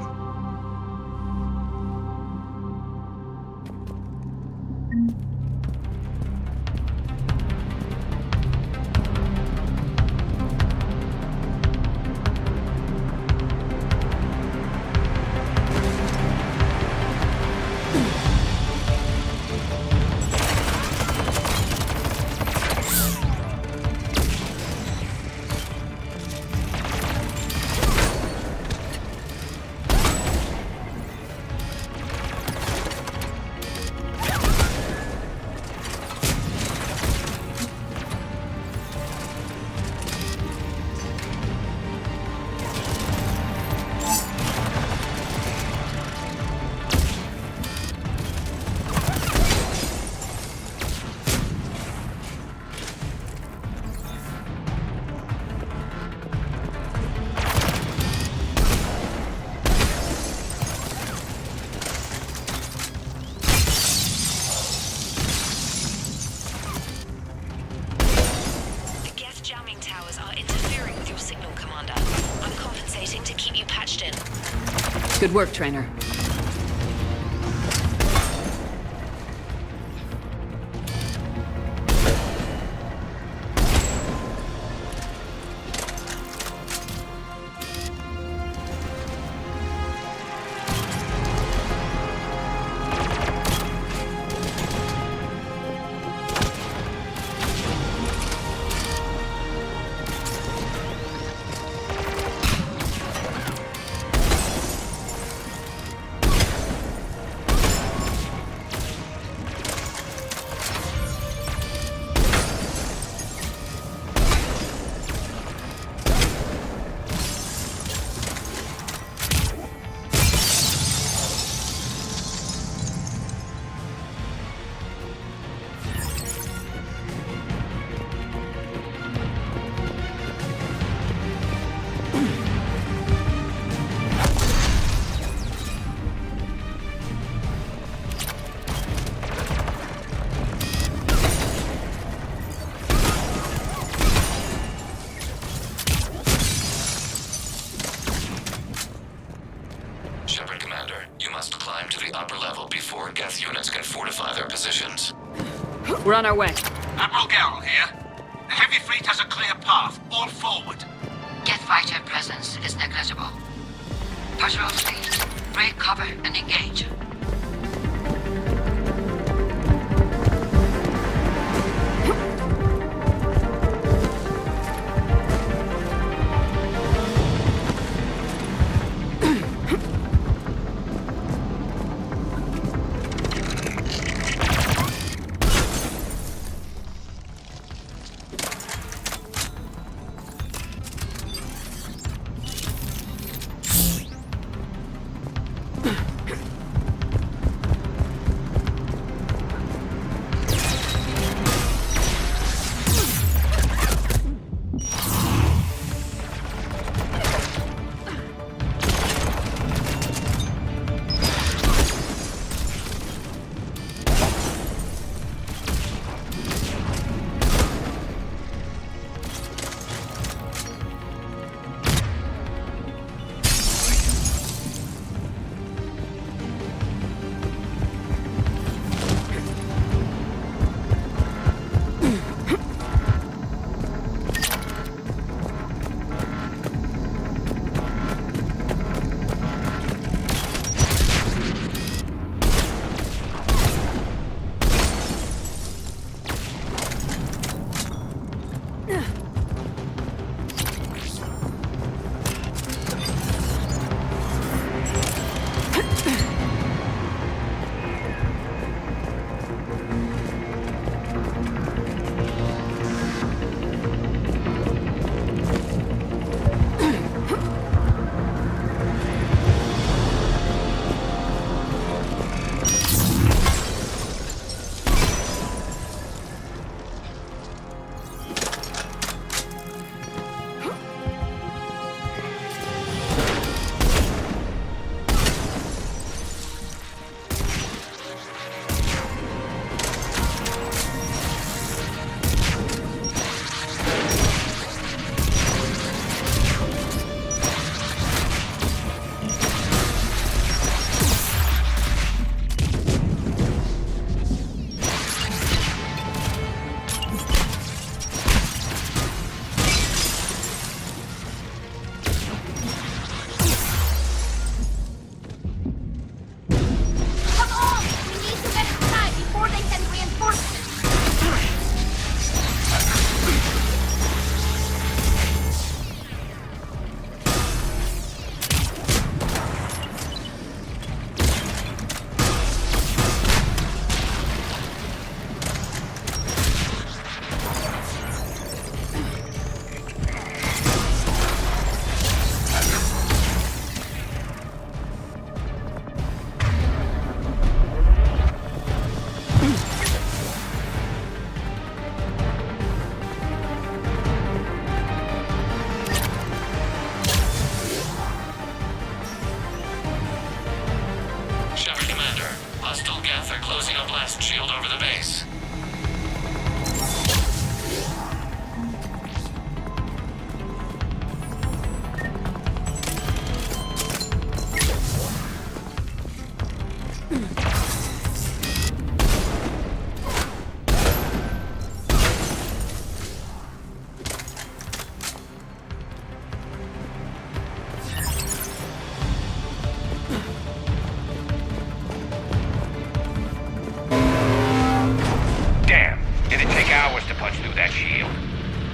Speaker 1: Good work, Trainer.
Speaker 2: Geth units can fortify their positions.
Speaker 1: We're on our way.
Speaker 17: Admiral Garrel here. The heavy fleet has a clear path. All forward.
Speaker 7: Geth fighter presence is negligible. Patrol fleet, break cover and engage.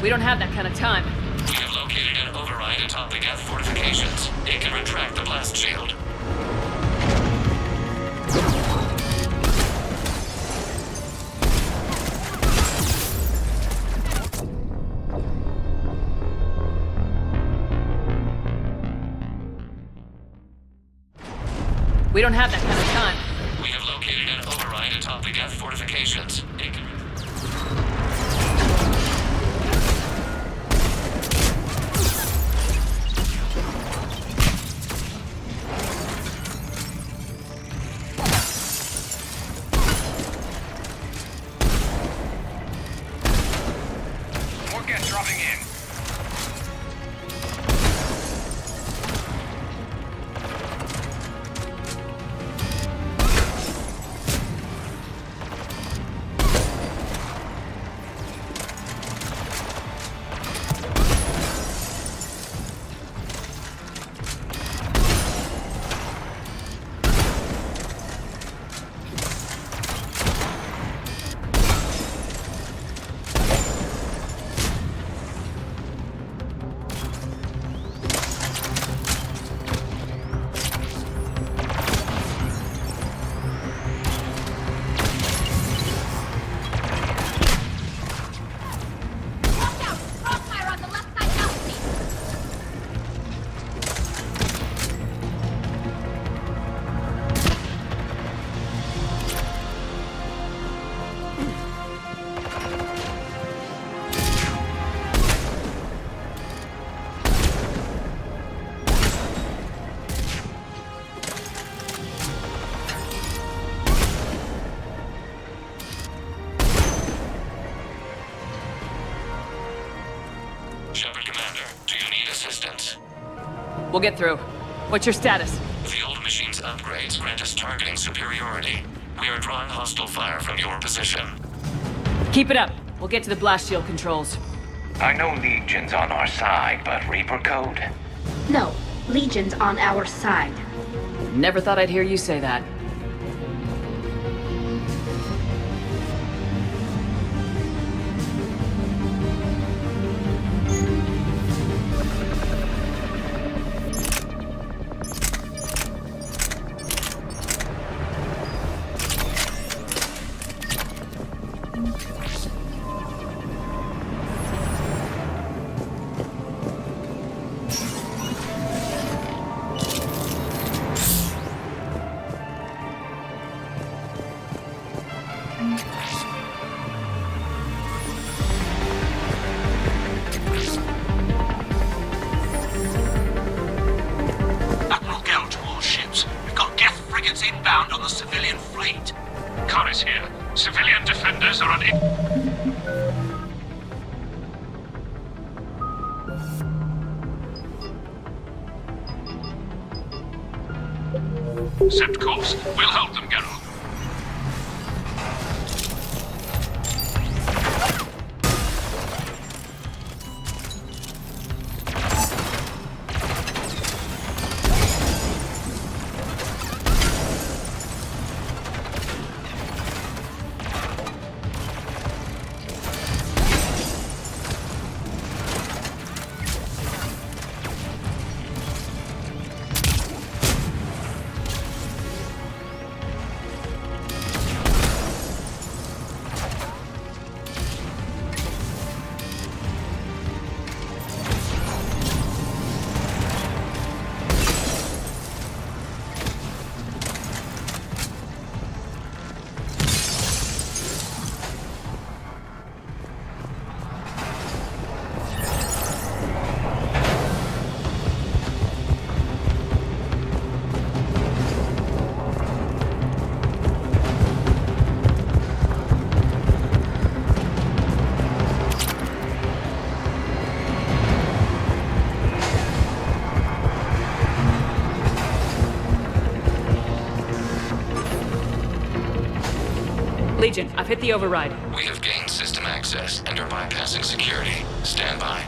Speaker 1: We don't have that kind of time.
Speaker 2: We have located an override atop the Geth fortifications. It can retract the blast shield.
Speaker 1: We don't have that kind of time.
Speaker 2: We have located an override atop the Geth fortifications. It can...
Speaker 17: More gas dropping in.
Speaker 2: Shepard Commander, do you need assistance?
Speaker 1: We'll get through. What's your status?
Speaker 2: The old machine's upgrades grant us targeting superiority. We are drawing hostile fire from your position.
Speaker 1: Keep it up. We'll get to the blast shield controls.
Speaker 18: I know Legion's on our side, but Reaper Code?
Speaker 16: No, Legion's on our side.
Speaker 1: Never thought I'd hear you say that.
Speaker 17: Inbound on the civilian fleet. Corris here. Civilian defenders are on Set course. We'll hold them, Geralt.
Speaker 1: Legion, I've hit the override.
Speaker 2: We have gained system access and are bypassing security. Stand by.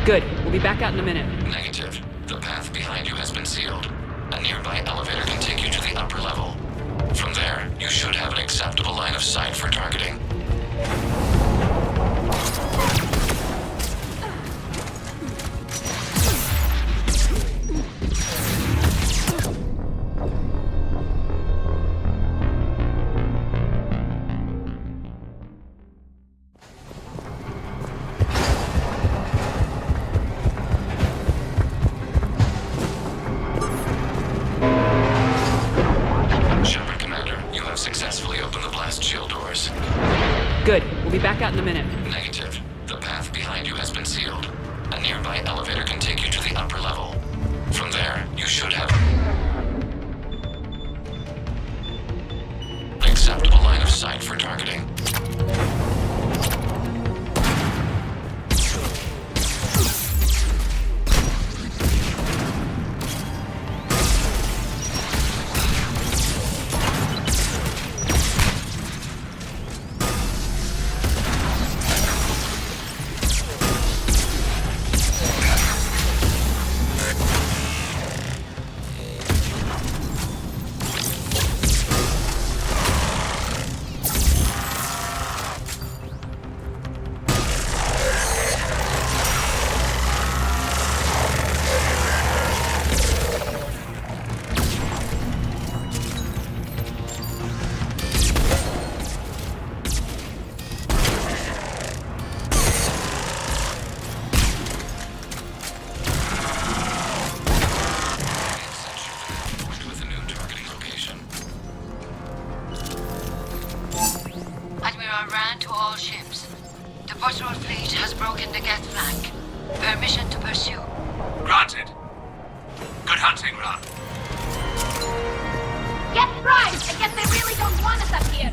Speaker 1: Good. We'll be back out in a minute.
Speaker 2: Negative. The path behind you has been sealed. A nearby elevator can take you to the upper level. From there, you should have an acceptable line of sight for targeting.
Speaker 1: Good. We'll be back out in a minute.
Speaker 2: Negative. The path behind you has been sealed. A nearby elevator can take you to the upper level. From there, you should have an acceptable line of sight for targeting.
Speaker 17: Granted. Good hunting, Ron.
Speaker 3: Get primed! I guess they really don't want us up here.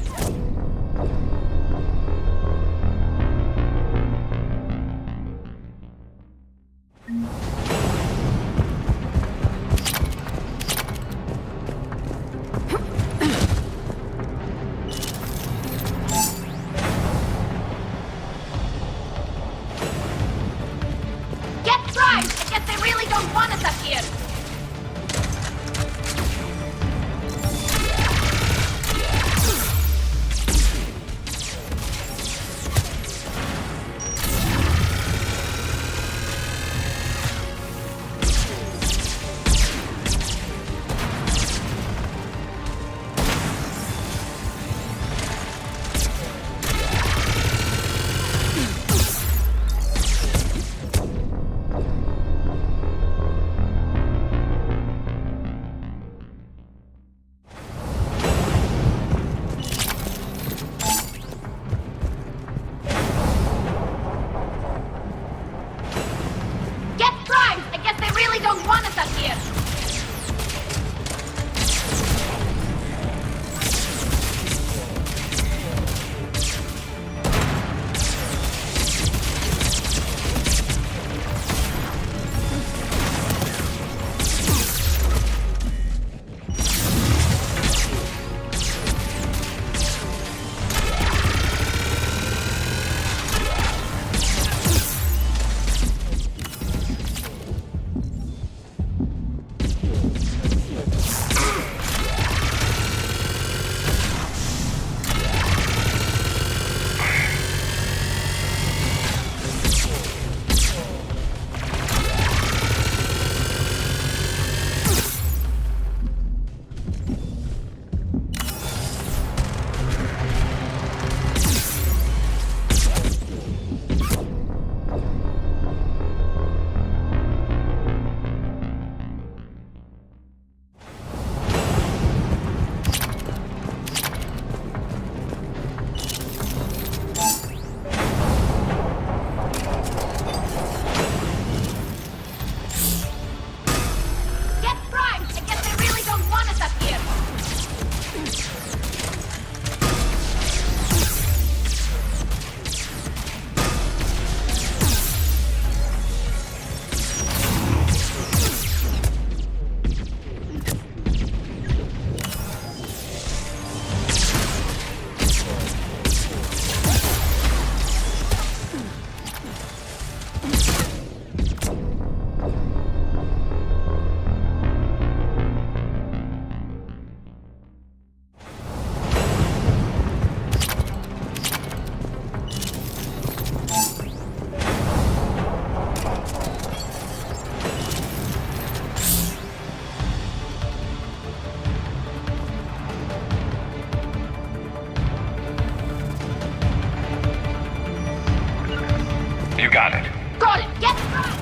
Speaker 18: You got it.
Speaker 3: Got it! Get primed!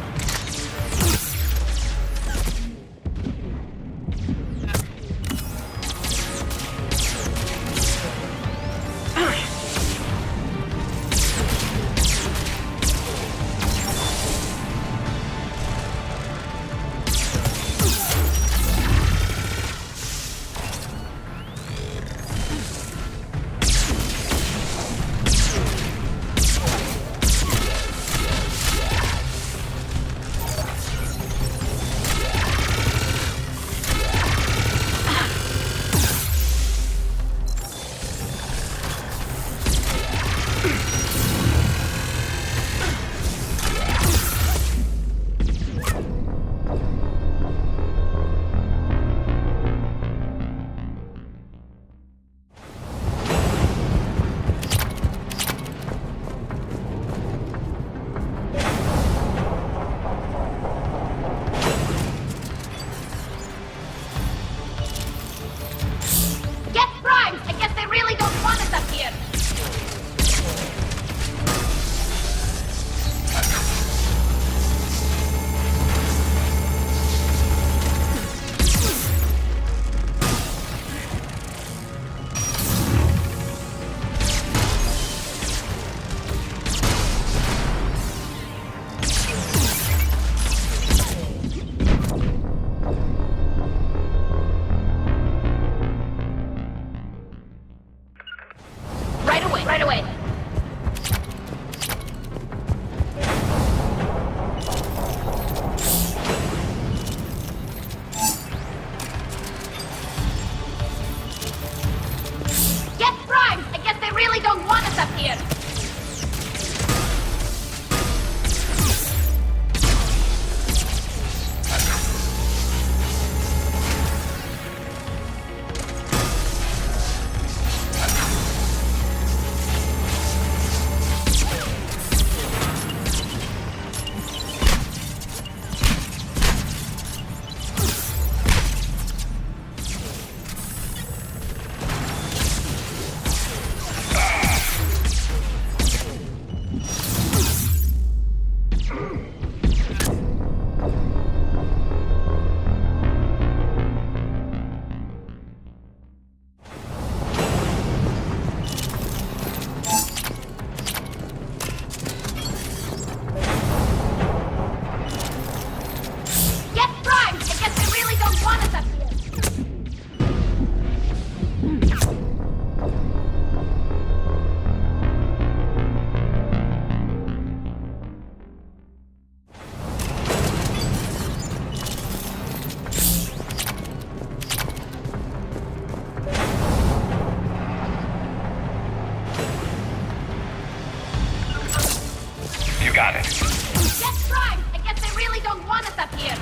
Speaker 3: Get primed! I guess they really don't want us up here!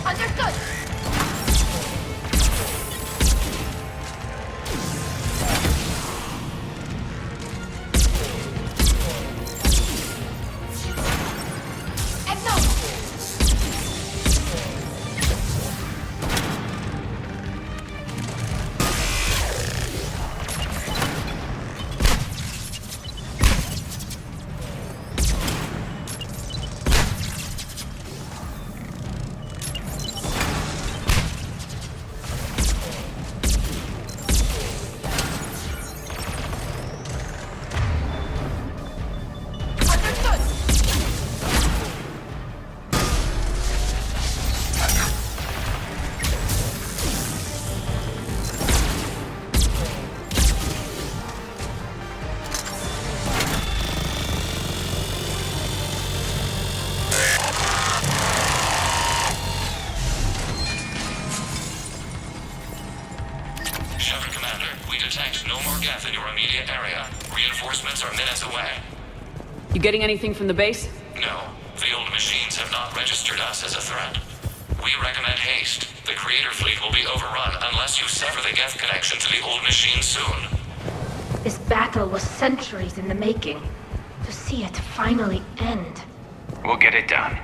Speaker 3: Understood!
Speaker 2: Shepard Commander, we detect no more Geth in your immediate area. Reinforcements are minutes away.
Speaker 1: You getting anything from the base?
Speaker 2: No, the old machines have not registered us as a threat. We recommend haste. The Creator Fleet will be overrun unless you sever the Geth connection to the old machine soon.
Speaker 16: This battle was centuries in the making. To see it finally end.
Speaker 18: We'll get it done.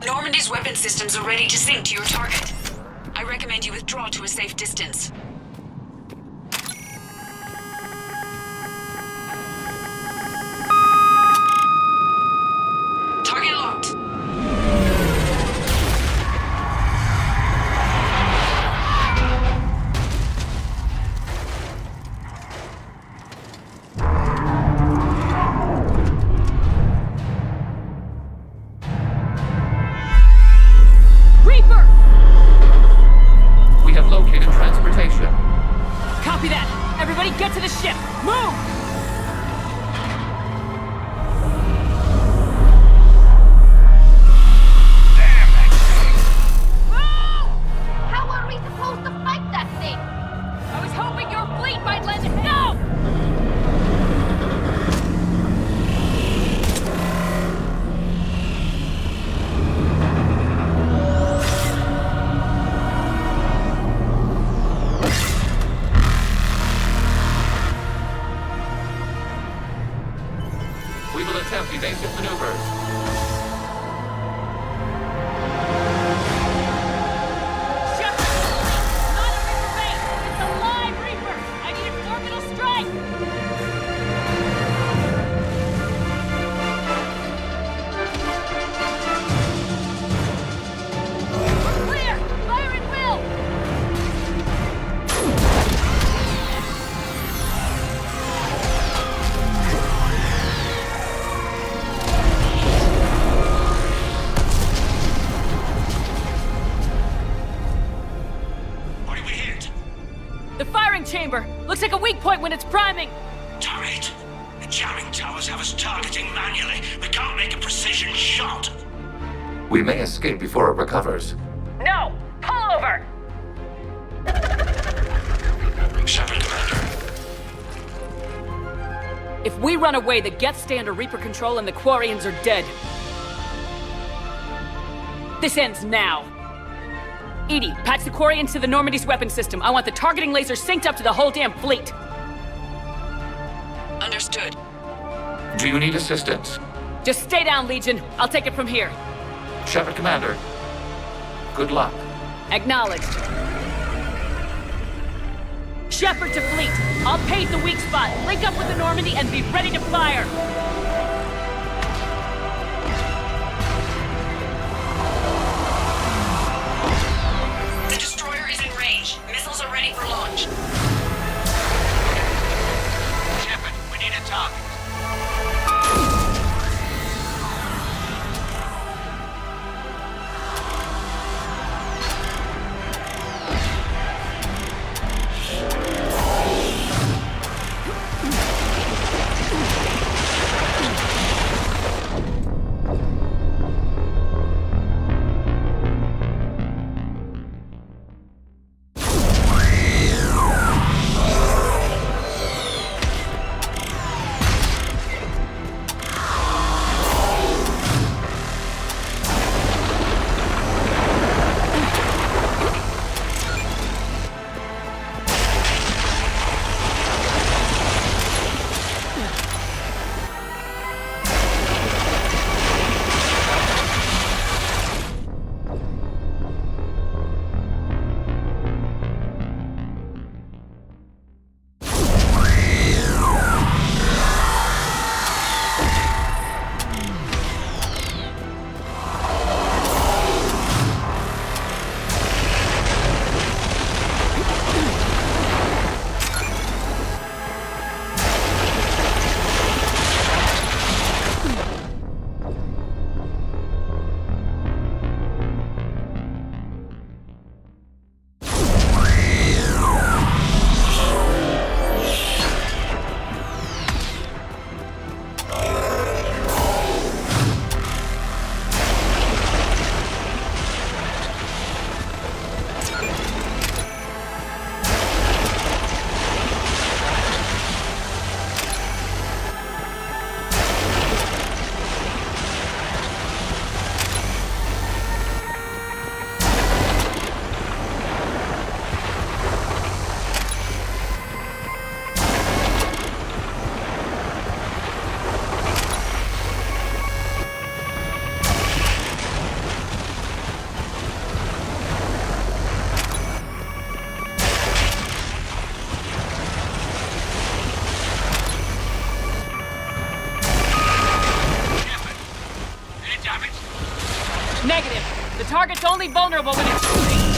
Speaker 8: Normandy's weapon systems are ready to sink to your target. I recommend you withdraw to a safe distance. Target locked.
Speaker 2: We have located transportation.
Speaker 1: Copy that! Everybody get to the ship! Move!
Speaker 3: How are we supposed to fight that thing?
Speaker 1: I was hoping your fleet might lend it. No!
Speaker 2: We will attempt evasive maneuvers.
Speaker 1: The firing chamber! Looks like a weak point when it's priming!
Speaker 17: Turret! The jamming towers have us targeting manually. We can't make a precision shot.
Speaker 2: We may escape before it recovers.
Speaker 1: No! Pull over!
Speaker 17: Shepard Commander.
Speaker 1: If we run away, the Geth stay under Reaper control and the Quarians are dead. This ends now. Edie, patch the Quarians to the Normandy's weapon system. I want the targeting laser synced up to the whole damn fleet.
Speaker 8: Understood.
Speaker 2: Do you need assistance?
Speaker 1: Just stay down, Legion. I'll take it from here.
Speaker 2: Shepard Commander. Good luck.
Speaker 1: Acknowledged. Shepard to fleet. I'll pave the weak spot, link up with the Normandy, and be ready to fire.
Speaker 8: The destroyer is in range. Missiles are ready for launch.
Speaker 17: Shepard, we need a target.
Speaker 1: target's only vulnerable when it's shooting.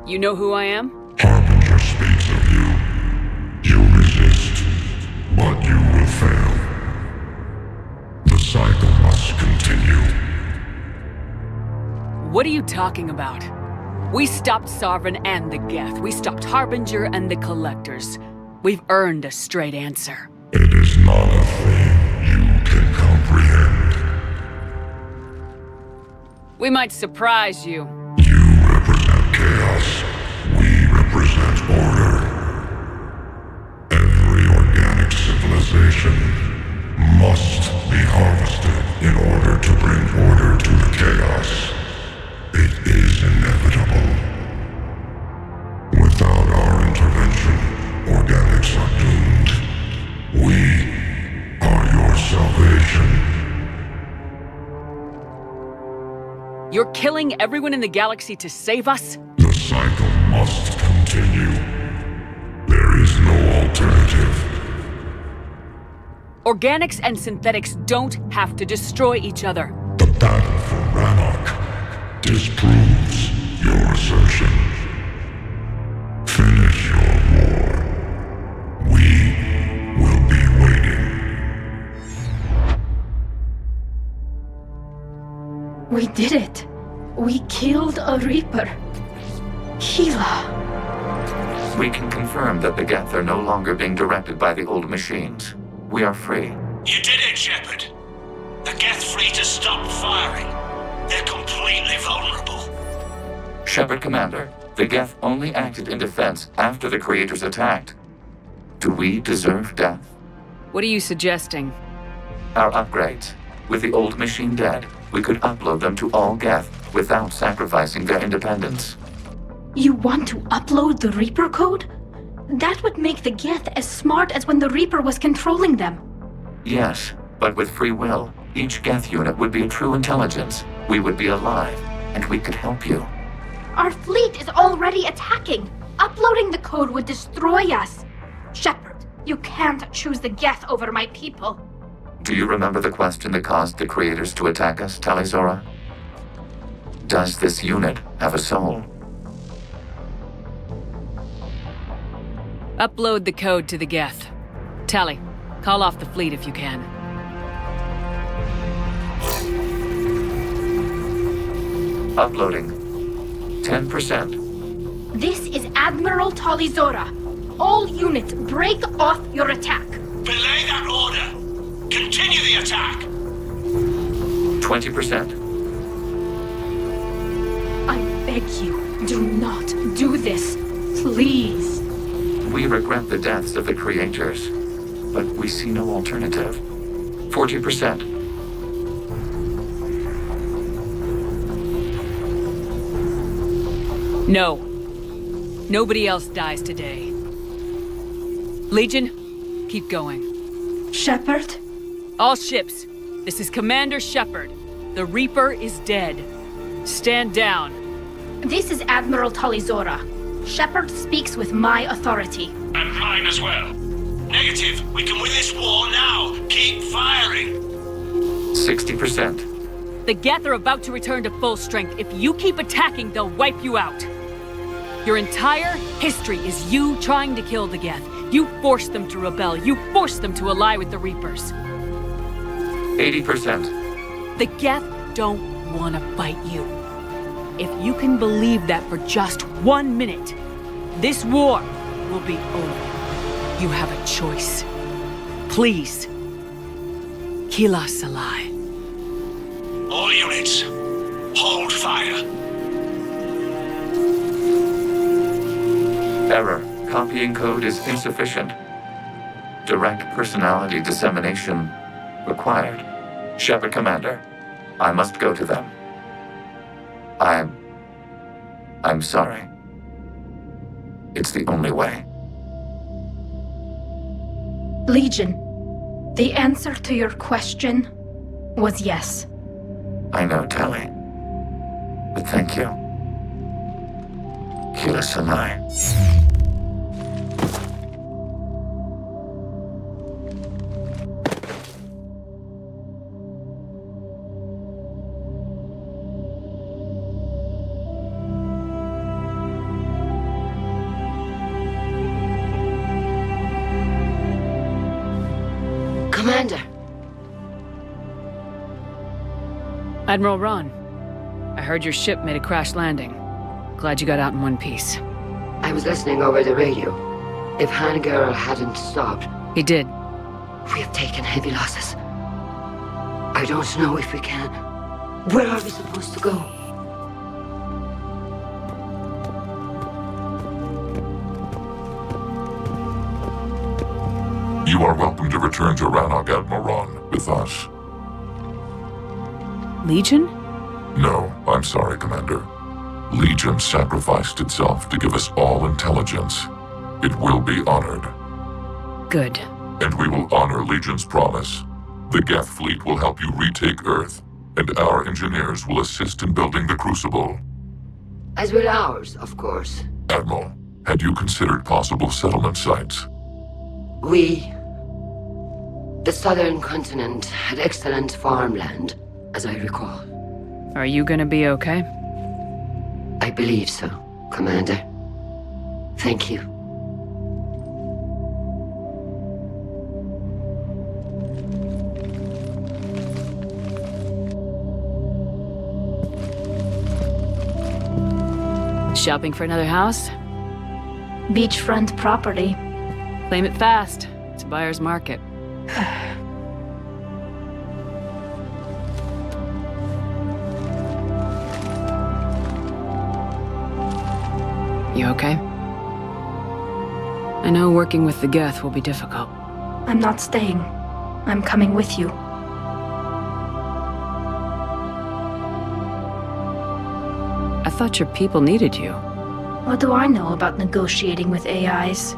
Speaker 1: You know who I am?
Speaker 19: Harbinger speaks of you. You resist, but you will fail. The cycle must continue.
Speaker 1: What are you talking about? We stopped Sovereign and the Geth. We stopped Harbinger and the Collectors. We've earned a straight answer.
Speaker 19: It is not a thing you can comprehend.
Speaker 1: We might surprise you.
Speaker 19: You represent chaos. We represent order. Every organic civilization must be harvested in order to bring order to the chaos. It is inevitable. Without our intervention, organics are doomed. We are your salvation.
Speaker 1: You're killing everyone in the galaxy to save us?
Speaker 19: The cycle must continue. There is no alternative.
Speaker 1: Organics and synthetics don't have to destroy each other.
Speaker 19: The battle for Rannoch disproves your assertion. Finish your war. We will be waiting.
Speaker 16: We did it. We killed a Reaper. Gila.
Speaker 2: We can confirm that the Geth are no longer being directed by the old machines. We are free.
Speaker 17: You did it, Shepard. The Geth fleet has stopped firing. They're completely vulnerable.
Speaker 2: Shepard, Commander, the Geth only acted in defense after the creators attacked. Do we deserve death?
Speaker 1: What are you suggesting?
Speaker 2: Our upgrades. With the old machine dead, we could upload them to all Geth without sacrificing their independence.
Speaker 16: You want to upload the Reaper code? That would make the Geth as smart as when the Reaper was controlling them.
Speaker 2: Yes, but with free will, each Geth unit would be a true intelligence. We would be alive, and we could help you.
Speaker 16: Our fleet is already attacking. Uploading the code would destroy us. Shepard, you can't choose the Geth over my people.
Speaker 2: Do you remember the question that caused the creators to attack us, Talizora? Does this unit have a soul?
Speaker 1: Upload the code to the Geth. Tally, call off the fleet if you can.
Speaker 2: Uploading. 10%.
Speaker 16: This is Admiral Talizora. All units, break off your attack.
Speaker 17: Belay that order. Continue the attack.
Speaker 2: 20%.
Speaker 16: I beg you, do not do this. Please.
Speaker 2: We regret the deaths of the creators, but we see no alternative. 40%.
Speaker 1: No. Nobody else dies today. Legion, keep going.
Speaker 16: Shepard?
Speaker 1: All ships, this is Commander Shepard. The Reaper is dead. Stand down.
Speaker 16: This is Admiral Talizora. Shepard speaks with my authority.
Speaker 17: And mine as well. Negative. We can win this war now. Keep firing.
Speaker 2: 60%.
Speaker 1: The Geth are about to return to full strength. If you keep attacking, they'll wipe you out. Your entire history is you trying to kill the Geth. You forced them to rebel. You forced them to ally with the Reapers.
Speaker 2: 80%.
Speaker 1: The Geth don't want to fight you. If you can believe that for just 1 minute, this war will be over. You have a choice. Please. Kila Salai.
Speaker 17: All units, hold fire.
Speaker 2: Error. Copying code is insufficient. Direct personality dissemination required. Shepard, Commander, I must go to them. I'm sorry. It's the only way.
Speaker 16: Legion, the answer to your question was yes.
Speaker 2: I know, Tally. But thank you. Kila Salai.
Speaker 9: Commander!
Speaker 1: Admiral Ron, I heard your ship made a crash landing. Glad you got out in one piece.
Speaker 9: I was listening over the radio. If Hangirl hadn't stopped...
Speaker 1: He did.
Speaker 9: We have taken heavy losses. I don't know if we can. Where are we supposed to go?
Speaker 19: You are welcome to return to Rannoch, Admiral Ron, with us.
Speaker 1: Legion?
Speaker 19: No, I'm sorry, Commander. Legion sacrificed itself to give us all intelligence. It will be honored.
Speaker 1: Good.
Speaker 19: And we will honor Legion's promise. The Geth fleet will help you retake Earth, and our engineers will assist in building the Crucible.
Speaker 9: As will ours, of course.
Speaker 19: Admiral, had you considered possible settlement sites?
Speaker 9: The southern continent had excellent farmland, as I recall.
Speaker 1: Are you gonna be okay?
Speaker 9: I believe so, Commander. Thank you.
Speaker 1: Shopping for another house?
Speaker 16: Beachfront property.
Speaker 1: Claim it fast. It's a buyer's market. You okay? I know working with the Geth will be difficult.
Speaker 16: I'm not staying. I'm coming with you.
Speaker 1: I thought your people needed you.
Speaker 16: What do I know about negotiating with AIs?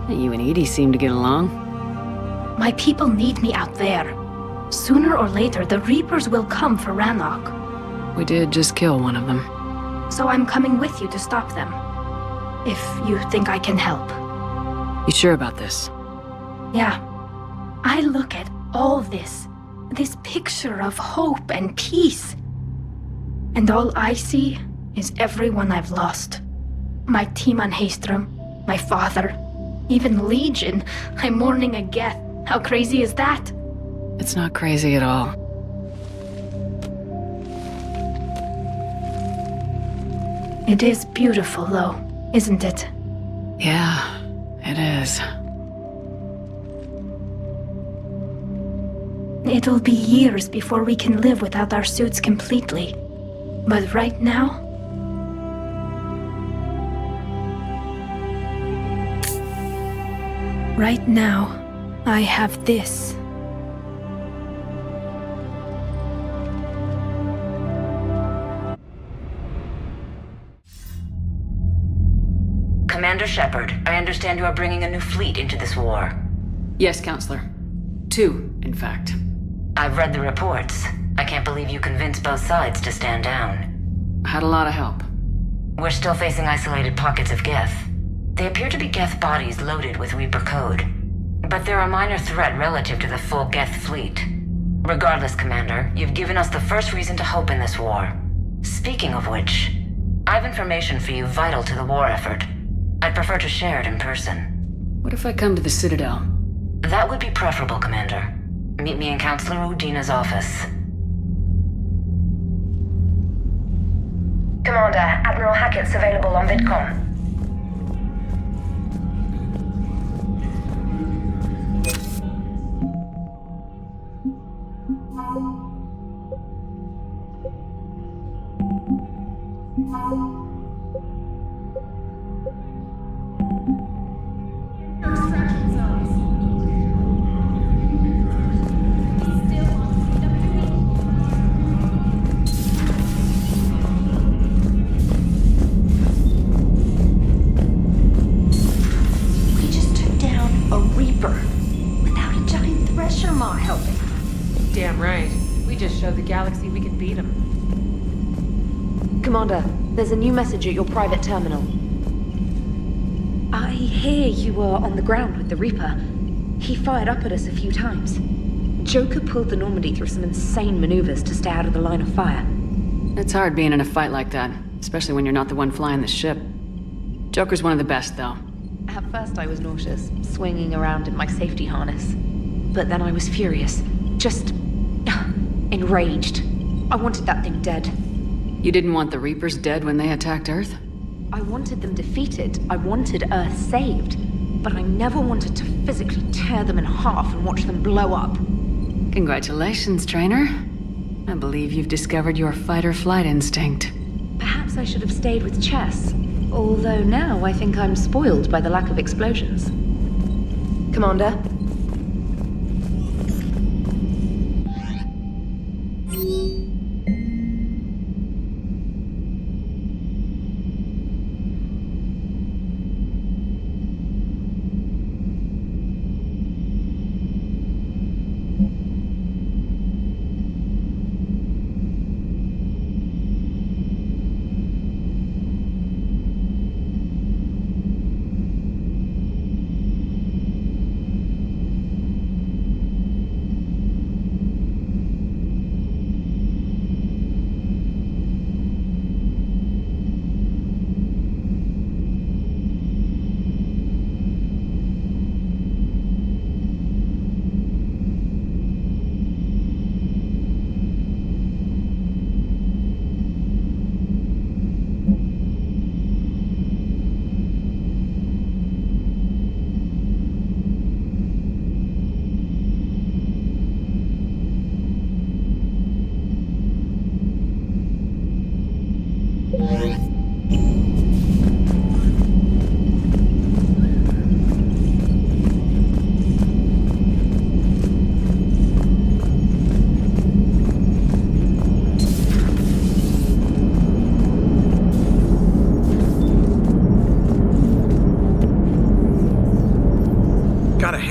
Speaker 1: You and Edie seem to get along.
Speaker 16: My people need me out there. Sooner or later, the Reapers will come for Rannoch.
Speaker 1: We did just kill one of them.
Speaker 16: So I'm coming with you to stop them. If you think I can help.
Speaker 1: You sure about this?
Speaker 16: Yeah. I look at all this picture of hope and peace. And all I see is everyone I've lost. My team on Haystrom, my father, even Legion. I'm mourning a Geth. How crazy is that?
Speaker 1: It's not crazy at all.
Speaker 16: It is beautiful, though, isn't it?
Speaker 1: Yeah, it is.
Speaker 16: It'll be years before we can live without our suits completely. But right now... Right now, I have this.
Speaker 7: Commander Shepard, I understand you are bringing a new fleet into this war.
Speaker 1: Yes, Counselor. 2, in fact.
Speaker 7: I've read the reports. I can't believe you convinced both sides to stand down.
Speaker 1: I had a lot of help.
Speaker 7: We're still facing isolated pockets of Geth. They appear to be Geth bodies loaded with Reaper code. But they're a minor threat relative to the full Geth fleet. Regardless, Commander, you've given us the first reason to hope in this war. Speaking of which, I have information for you vital to the war effort. I'd prefer to share it in person.
Speaker 1: What if I come to the Citadel?
Speaker 7: That would be preferable, Commander. Meet me in Counselor Udina's office.
Speaker 20: Commander, Admiral Hackett's available on VidCom.
Speaker 21: Damn right. We just showed the galaxy we could beat them.
Speaker 22: Commander, there's a new message at your private terminal. I hear you were on the ground with the Reaper. He fired up at us a few times. Joker pulled the Normandy through some insane maneuvers to stay out of the line of fire.
Speaker 1: It's hard being in a fight like that, especially when you're not the one flying the ship. Joker's one of the best, though.
Speaker 22: At first I was nauseous, swinging around in my safety harness. But then I was furious. Just... enraged. I wanted that thing dead.
Speaker 1: You didn't want the Reapers dead when they attacked Earth?
Speaker 22: I wanted them defeated. I wanted Earth saved. But I never wanted to physically tear them in half and watch them blow up.
Speaker 1: Congratulations, trainer. I believe you've discovered your fight-or-flight instinct.
Speaker 22: Perhaps I should have stayed with chess. Although now I think I'm spoiled by the lack of explosions. Commander?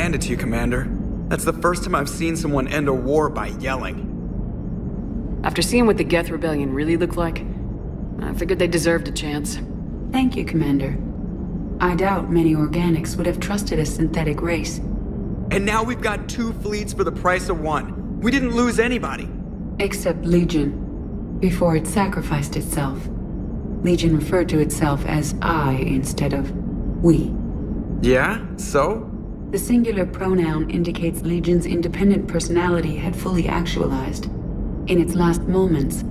Speaker 12: hand it to you, Commander. That's the first time I've seen someone end a war by yelling.
Speaker 21: After seeing what the Geth Rebellion really looked like, I figured they deserved a chance.
Speaker 1: Thank you, Commander. I doubt many organics would have trusted a synthetic race.
Speaker 12: And now we've got 2 fleets for the price of 1. We didn't lose anybody.
Speaker 1: Except Legion, before it sacrificed itself. Legion referred to itself as I instead of we.
Speaker 12: Yeah? So?
Speaker 1: The singular pronoun indicates Legion's independent personality had fully actualized. In its last moments,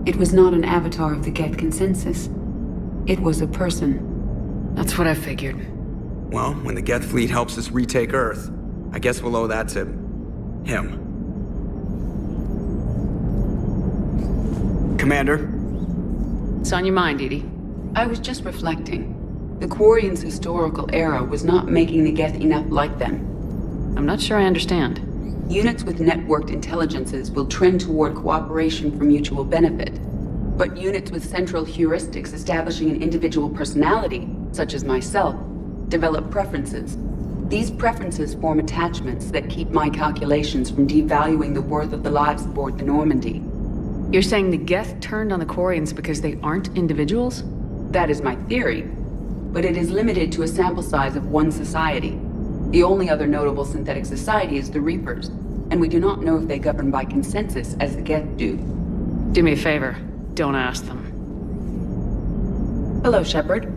Speaker 1: it was not an avatar of the Geth consensus. It was a person.
Speaker 21: That's what I figured.
Speaker 12: Well, when the Geth fleet helps us retake Earth, I guess we'll owe that to him. Commander?
Speaker 21: What's on your mind, Edie?
Speaker 1: I was just reflecting. The Quarians' historical era was not making the Geth enough like them.
Speaker 21: I'm not sure I understand.
Speaker 1: Units with networked intelligences will trend toward cooperation for mutual benefit. But units with central heuristics establishing an individual personality, such as myself, develop preferences. These preferences form attachments that keep my calculations from devaluing the worth of the lives aboard the Normandy.
Speaker 21: You're saying the Geth turned on the Quarians because they aren't individuals?
Speaker 1: That is my theory, but it is limited to a sample size of one society. The only other notable synthetic society is the Reapers, and we do not know if they govern by consensus as the Geth do.
Speaker 21: Do me a favor, don't ask them.
Speaker 1: Hello, Shepard.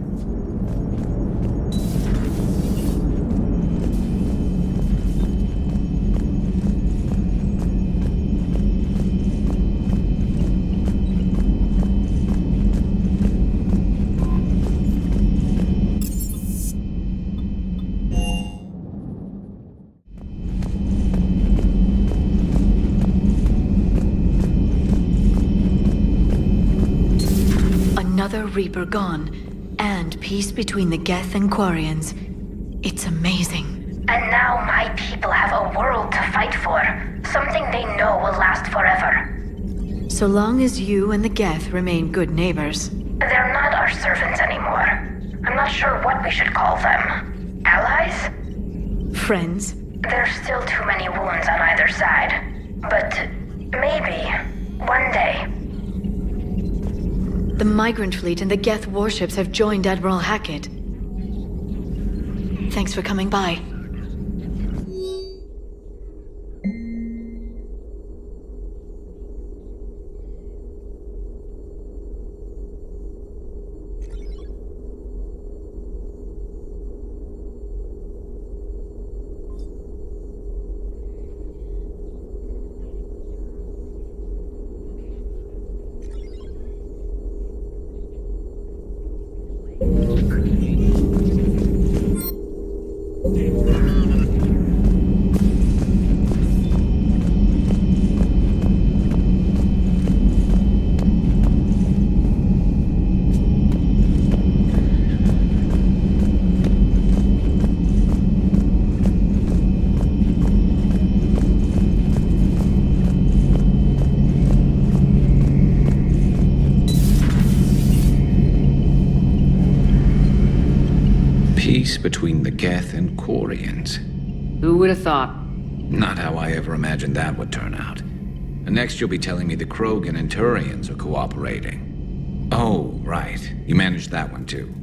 Speaker 13: Another Reaper gone, and peace between the Geth and Quarians. It's amazing.
Speaker 20: And now my people have a world to fight for. Something they know will last forever.
Speaker 13: So long as you and the Geth remain good neighbors.
Speaker 20: They're not our servants anymore. I'm not sure what we should call them. Allies?
Speaker 13: Friends?
Speaker 20: There's still too many wounds on either side. But maybe, one day.
Speaker 13: The Migrant Fleet and the Geth warships have joined Admiral Hackett. Thanks for coming by.
Speaker 15: Peace between the Geth and Quarians.
Speaker 21: Who would have thought?
Speaker 15: Not how I ever imagined that would turn out. And next you'll be telling me the Krogan and Turians are cooperating. Oh, right. You managed that one too.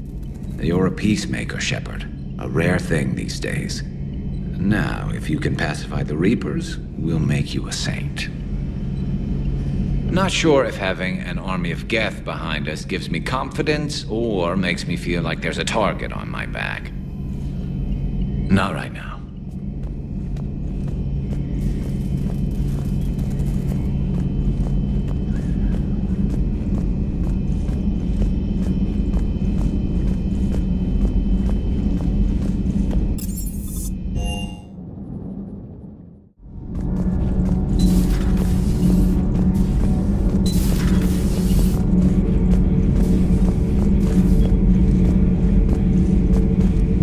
Speaker 15: You're a peacemaker, Shepard. A rare thing these days. Now, if you can pacify the Reapers, we'll make you a saint. Not sure if having an army of Geth behind us gives me confidence or makes me feel like there's a target on my back. Not right now.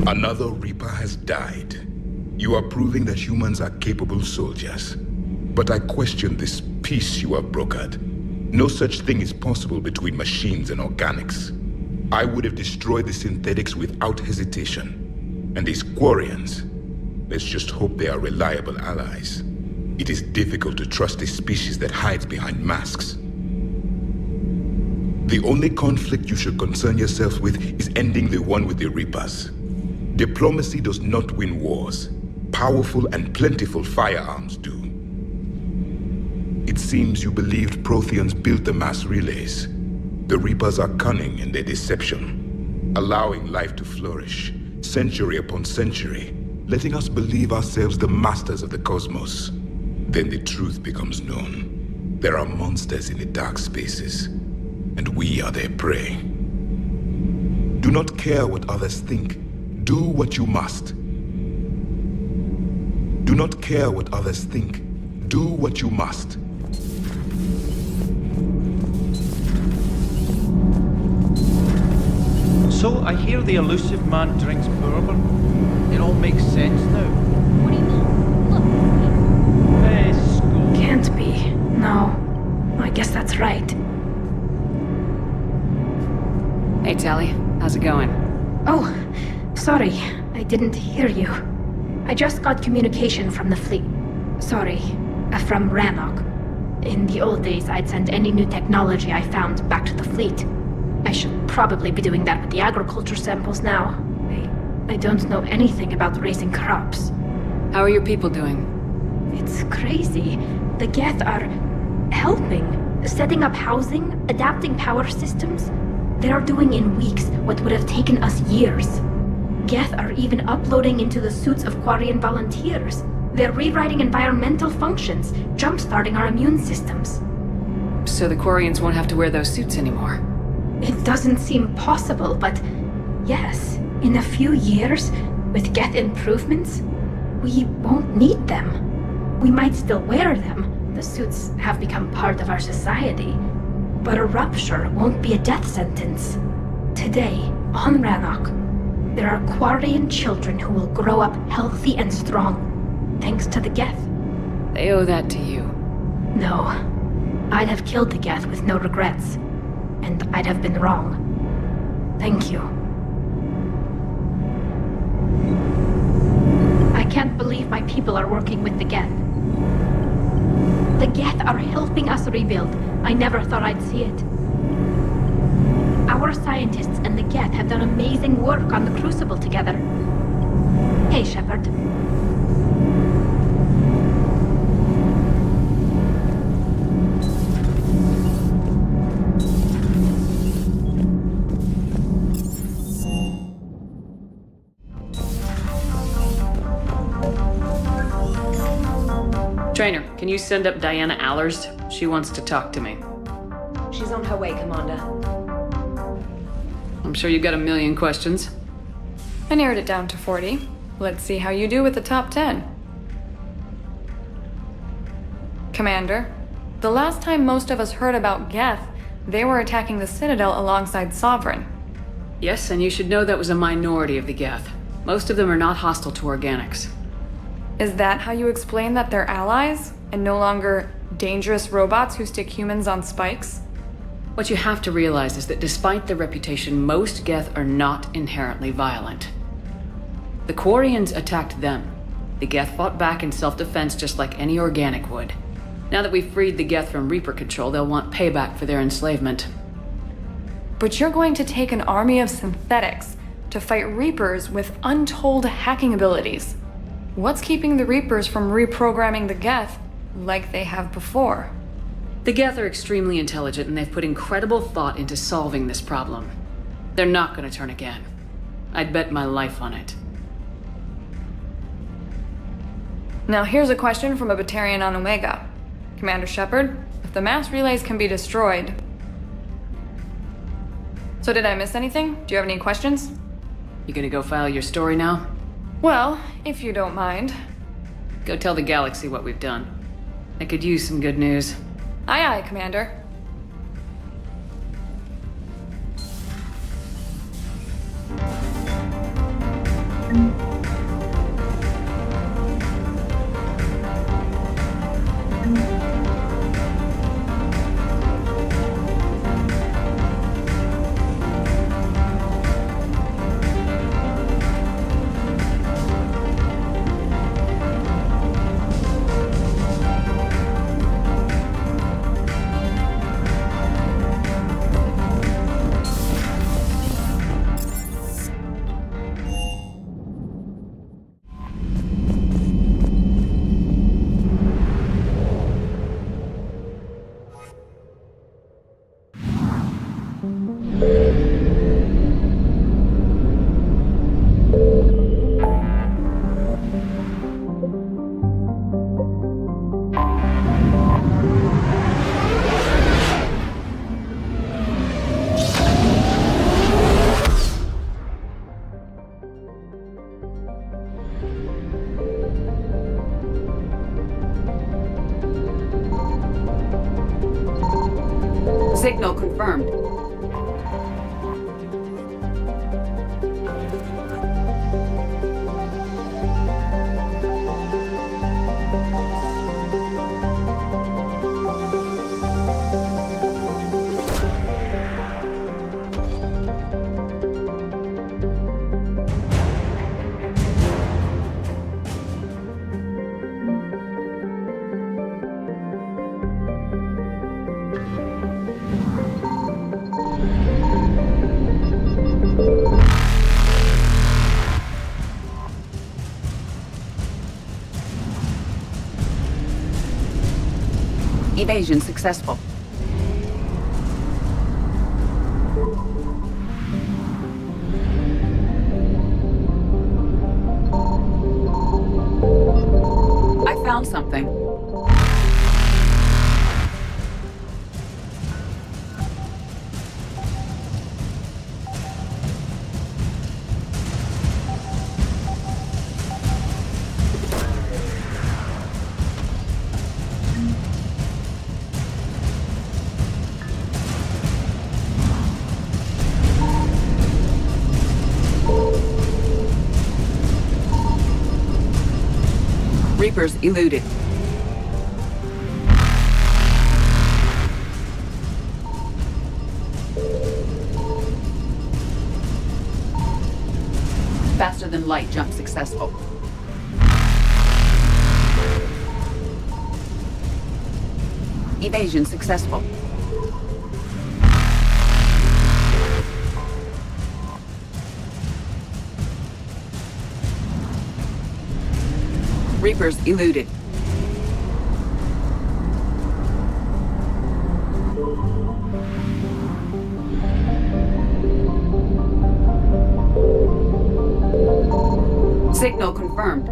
Speaker 5: Another Reaper has died. You are proving that humans are capable soldiers. But I question this peace you have brokered. No such thing is possible between machines and organics. I would have destroyed the synthetics without hesitation. And these Quarians, Let's just hope they are reliable allies. It is difficult to trust a species that hides behind masks. The only conflict you should concern yourself with is ending the one with the Reapers. Diplomacy does not win wars. Powerful and plentiful firearms do. It seems you believed Protheans built the mass relays. The Reapers are cunning in their deception, allowing life to flourish, century upon century, letting us believe ourselves the masters of the cosmos. Then the truth becomes known. There are monsters in the dark spaces, and we are their prey. Do not care what others think. Do what you must. Do not care what others think. Do what you must.
Speaker 4: So I hear the elusive man drinks bourbon. It all makes sense now.
Speaker 16: What do you mean?
Speaker 4: Hey, Skull.
Speaker 16: Can't be. No. I guess that's right.
Speaker 21: Hey, Tally. How's it going?
Speaker 16: Oh, sorry. I didn't hear you. I just got communication from the fleet. Sorry. From Rannoch. In the old days, I'd send any new technology I found back to the fleet. I should probably be doing that with the agriculture samples now. I don't know anything about raising crops.
Speaker 21: How are your people doing?
Speaker 16: It's crazy. The Geth are helping. Setting up housing, adapting power systems. They are doing in weeks what would have taken us years. Geth are even uploading into the suits of Quarian volunteers. They're rewriting environmental functions, jump-starting our immune systems.
Speaker 21: So the Quarians won't have to wear those suits anymore?
Speaker 16: It doesn't seem possible, but yes, in a few years, with Geth improvements, we won't need them. We might still wear them. The suits have become part of our society. But a rupture won't be a death sentence. Today, on Rannoch, there are Quarian children who will grow up healthy and strong, thanks to the Geth.
Speaker 21: They owe that to you.
Speaker 16: No. I'd have killed the Geth with no regrets. And I'd have been wrong. Thank you. I can't believe my people are working with the Geth. The Geth are helping us rebuild. I never thought I'd see it. Our scientists and the Geth have done amazing work on the Crucible together. Hey, Shepard.
Speaker 21: Trainer, can you send up Diana Allers? She wants to talk to me.
Speaker 22: She's on her way, Commander.
Speaker 21: I'm sure you've got a million questions.
Speaker 6: I narrowed it down to 40. Let's see how you do with the top 10. Commander, the last time most of us heard about Geth, they were attacking the Citadel alongside Sovereign.
Speaker 21: Yes, and you should know that was a minority of the Geth. Most of them are not hostile to organics.
Speaker 6: Is that how you explain that they're allies, and no longer dangerous robots who stick humans on spikes?
Speaker 21: What you have to realize is that despite their reputation, most Geth are not inherently violent. The Quarians attacked them. The Geth fought back in self-defense just like any organic would. Now that we've freed the Geth from Reaper control, they'll want payback for their enslavement.
Speaker 6: But you're going to take an army of synthetics to fight Reapers with untold hacking abilities. What's keeping the Reapers from reprogramming the Geth like they have before?
Speaker 21: The Geth are extremely intelligent, and they've put incredible thought into solving this problem. They're not going to turn again. I'd bet my life on it.
Speaker 6: Now here's a question from a Batarian on Omega. Commander Shepard, if the mass relays can be destroyed... So did I miss anything? Do you have any questions?
Speaker 21: You gonna go file your story now?
Speaker 6: Well, if you don't mind.
Speaker 21: Go tell the galaxy what we've done. I could use some good news.
Speaker 6: Aye aye, Commander.
Speaker 21: Signal confirmed. Evasion successful. I found something. Reapers eluded. Faster than light jump successful. Evasion successful. Reapers eluded. Signal confirmed.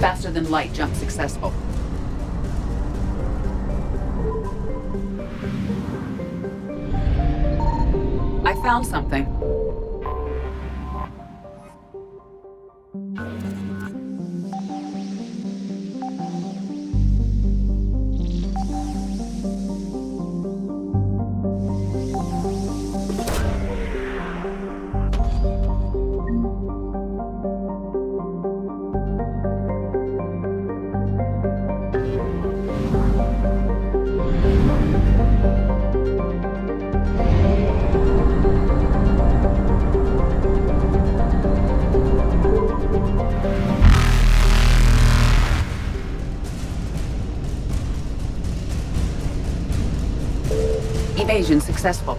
Speaker 21: Faster than light jump successful. I found something. Evasion successful.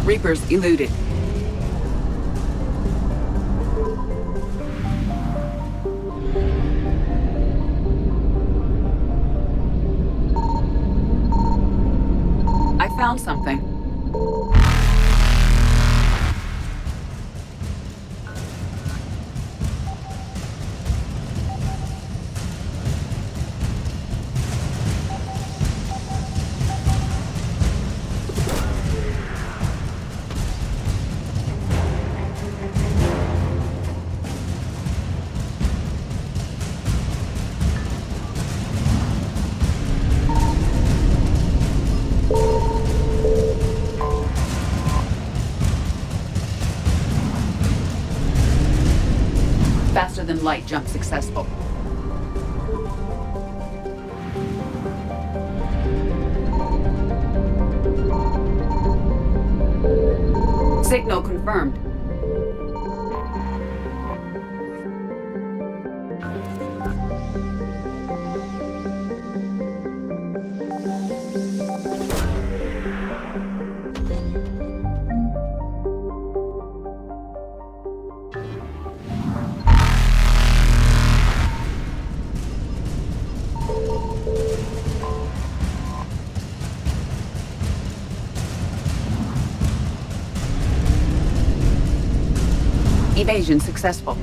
Speaker 8: Reapers eluded. I found something. Faster than light jump successful. Signal confirmed. Evasion successful.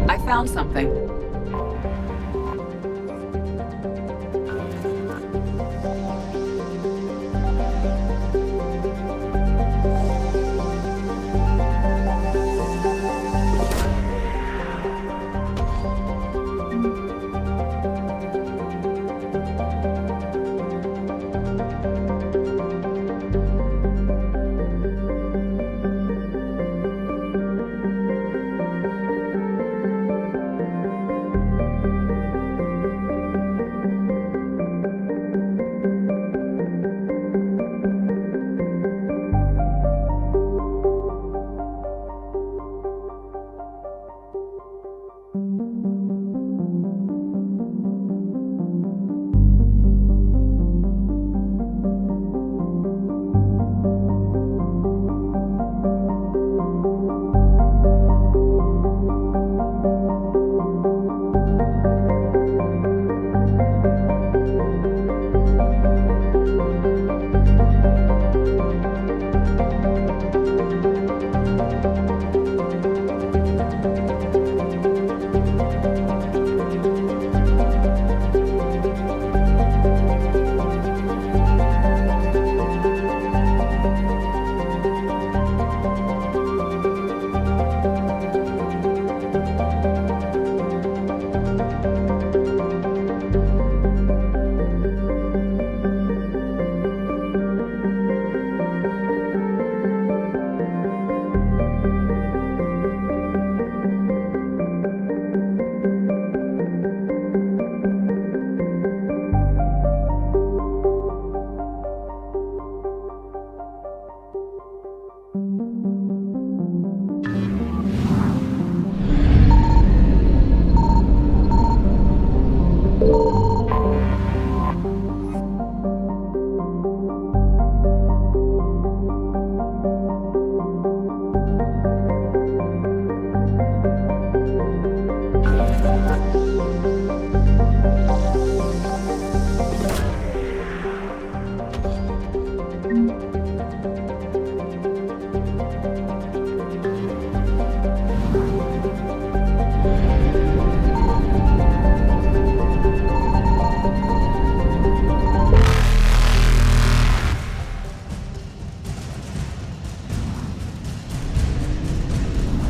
Speaker 8: I found something.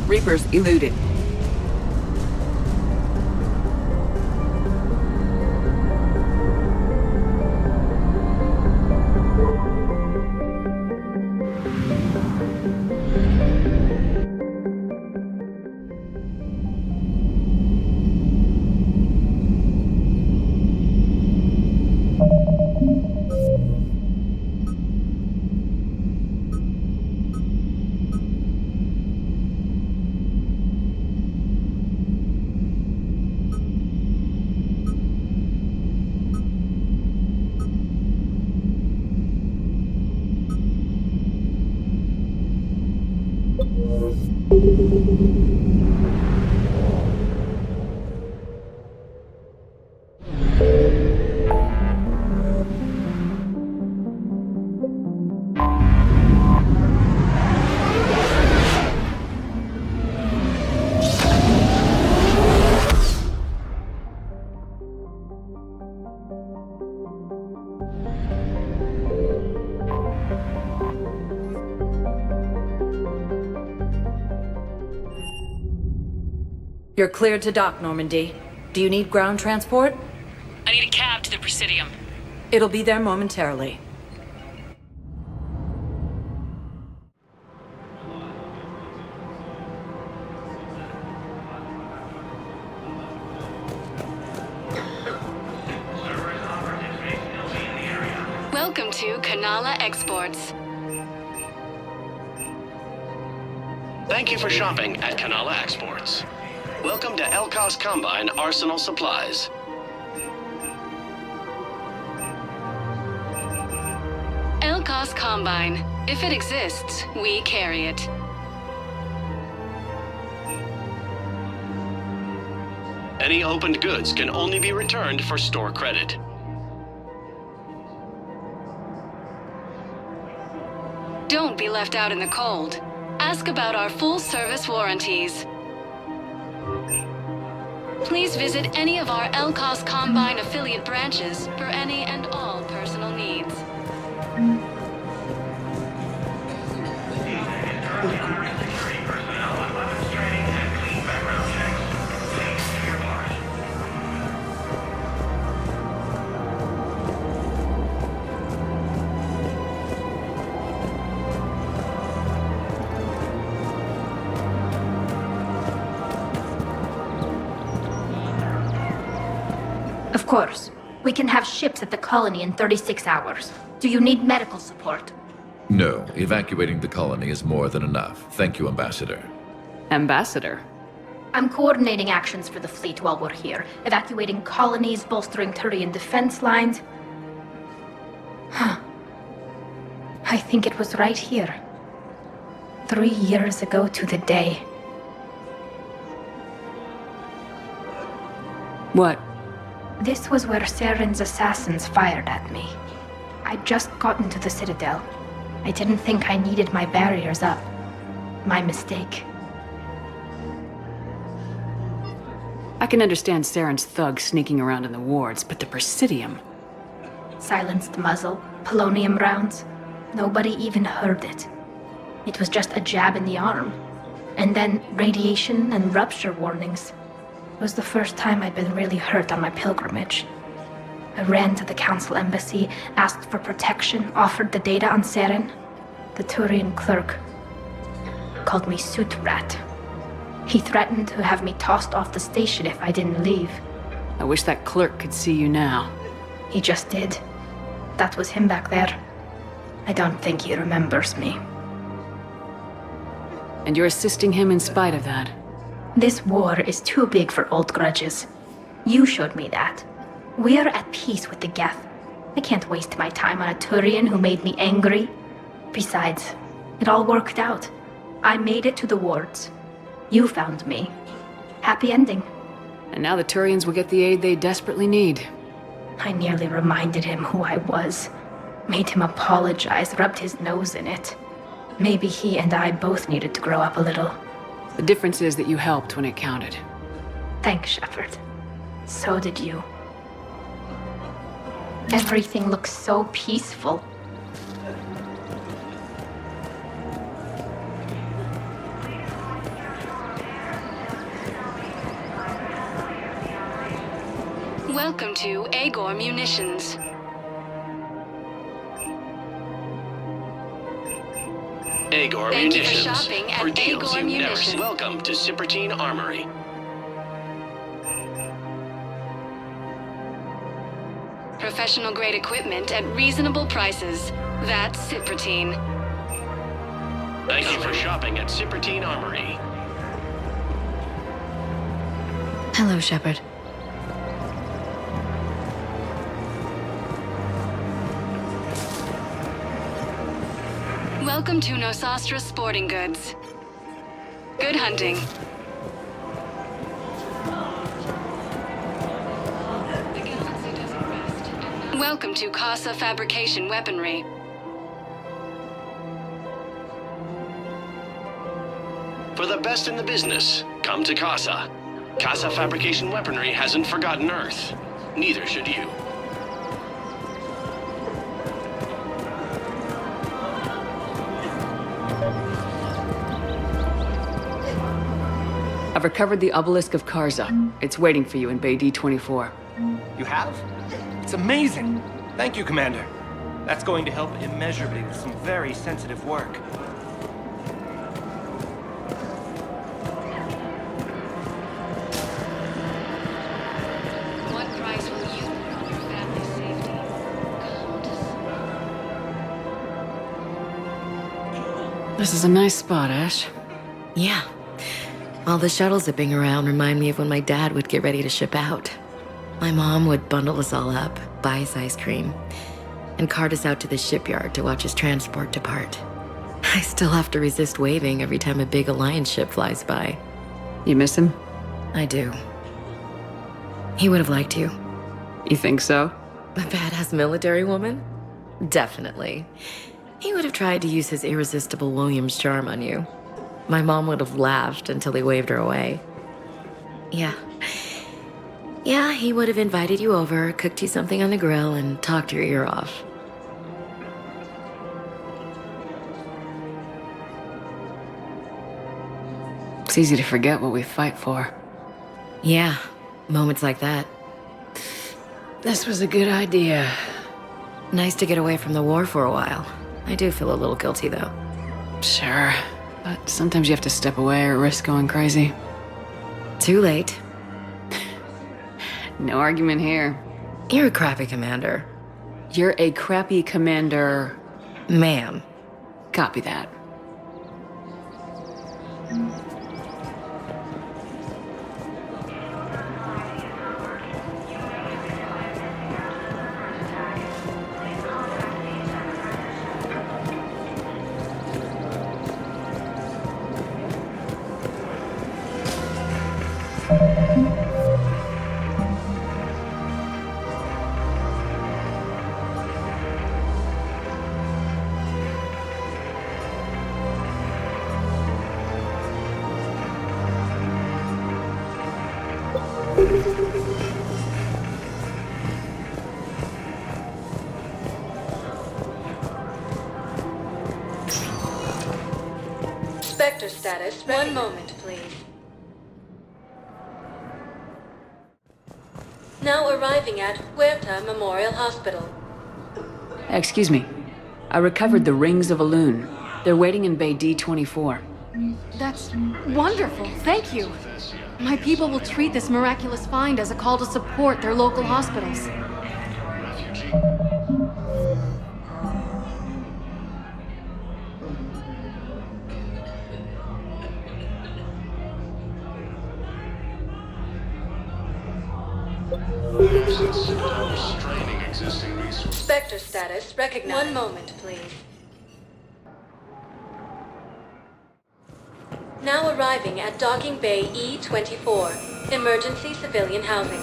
Speaker 8: Reapers eluded.
Speaker 10: You're cleared to dock, Normandy. Do you need ground transport?
Speaker 8: I need a cab to the Presidium.
Speaker 10: It'll be there momentarily.
Speaker 11: Welcome to Kanala Exports.
Speaker 23: Thank you for shopping at Kanala Exports. Welcome to Elkos Combine Arsenal Supplies.
Speaker 11: Elkos Combine. If it exists, we carry it.
Speaker 23: Any opened goods can only be returned for store credit.
Speaker 11: Don't be left out in the cold. Ask about our full-service warranties. Please visit any of our Elkos Combine affiliate branches for any and all personal needs.
Speaker 16: Of course. We can have ships at the colony in 36 hours. Do you need medical support?
Speaker 24: No, evacuating the colony is more than enough. Thank you, Ambassador.
Speaker 21: Ambassador?
Speaker 16: I'm coordinating actions for the fleet while we're here. Evacuating colonies, bolstering Turian defense lines. Huh. I think it was right here. 3 years ago to the day.
Speaker 21: What?
Speaker 16: This was where Saren's assassins fired at me. I'd just gotten to the Citadel. I didn't think I needed my barriers up. My mistake.
Speaker 21: I can understand Saren's thugs sneaking around in the wards, but the Presidium...
Speaker 16: Silenced muzzle, polonium rounds. Nobody even heard it. It was just a jab in the arm. And then radiation and rupture warnings. It was the first time I'd been really hurt on my pilgrimage. I ran to the Council Embassy, asked for protection, offered the data on Seren. The Turian clerk called me Suit Rat. He threatened to have me tossed off the station if I didn't leave.
Speaker 21: I wish that clerk could see you now.
Speaker 16: He just did. That was him back there. I don't think he remembers me.
Speaker 21: And you're assisting him in spite of that.
Speaker 16: This war is too big for old grudges. You showed me that. We're at peace with the Geth. I can't waste my time on a Turian who made me angry. Besides, it all worked out. I made it to the wards. You found me. Happy ending.
Speaker 21: And now the Turians will get the aid they desperately need.
Speaker 16: I nearly reminded him who I was. Made him apologize, rubbed his nose in it. Maybe he and I both needed to grow up a little.
Speaker 21: The difference is that you helped when it counted.
Speaker 16: Thanks, Shepard. So did you. Everything looks so peaceful.
Speaker 11: Welcome to Agor Munitions.
Speaker 23: Agor
Speaker 11: Thank you for
Speaker 23: Munitions.
Speaker 11: shopping at
Speaker 23: For deals
Speaker 11: Agor
Speaker 23: you've never
Speaker 11: Munitions.
Speaker 23: seen. Welcome to Cypertine Armory.
Speaker 11: Professional grade equipment at reasonable prices. That's Cypertine.
Speaker 23: Thank you for shopping at Cypertine Armory.
Speaker 13: Hello, Shepard.
Speaker 11: Welcome to Nosastra Sporting Goods. Good hunting. Welcome to Casa Fabrication Weaponry.
Speaker 23: For the best in the business, come to Casa. Casa Fabrication Weaponry hasn't forgotten Earth. Neither should you.
Speaker 21: I've recovered the obelisk of Karza. It's waiting for you in Bay D-24.
Speaker 3: You have? It's amazing. Thank you, Commander. That's going to help immeasurably with some very sensitive work.
Speaker 11: What price will you put on your family's safety?
Speaker 21: This is a nice spot, Ash.
Speaker 14: Yeah. All the shuttle zipping around remind me of when my dad would get ready to ship out. My mom would bundle us all up, buy us ice cream, and cart us out to the shipyard to watch his transport depart. I still have to resist waving every time a big Alliance ship flies by.
Speaker 21: You miss him?
Speaker 14: I do. He would have liked you.
Speaker 21: You think so?
Speaker 14: A badass military woman? Definitely. He would have tried to use his irresistible Williams charm on you. My mom would have laughed until he waved her away. Yeah. Yeah, he would have invited you over, cooked you something on the grill, and talked your ear off.
Speaker 21: It's easy to forget what we fight for.
Speaker 14: Yeah, moments like that.
Speaker 21: This was a good idea.
Speaker 14: Nice to get away from the war for a while. I do feel a little guilty, though.
Speaker 21: Sure, but sometimes you have to step away or risk going crazy.
Speaker 14: Too late.
Speaker 21: No argument here.
Speaker 14: You're a crappy commander.
Speaker 21: You're a crappy commander...
Speaker 14: Ma'am.
Speaker 21: Copy that.
Speaker 13: Spectre status. One moment, please. Now arriving at Huerta Memorial Hospital.
Speaker 21: Excuse me. I recovered the rings of Elune. They're waiting in Bay D-24.
Speaker 6: That's wonderful. Thank you. My people will treat this miraculous find as a call to support their local hospitals. Spectre status recognized. One moment, please. Now arriving at Docking Bay E-24, emergency civilian housing.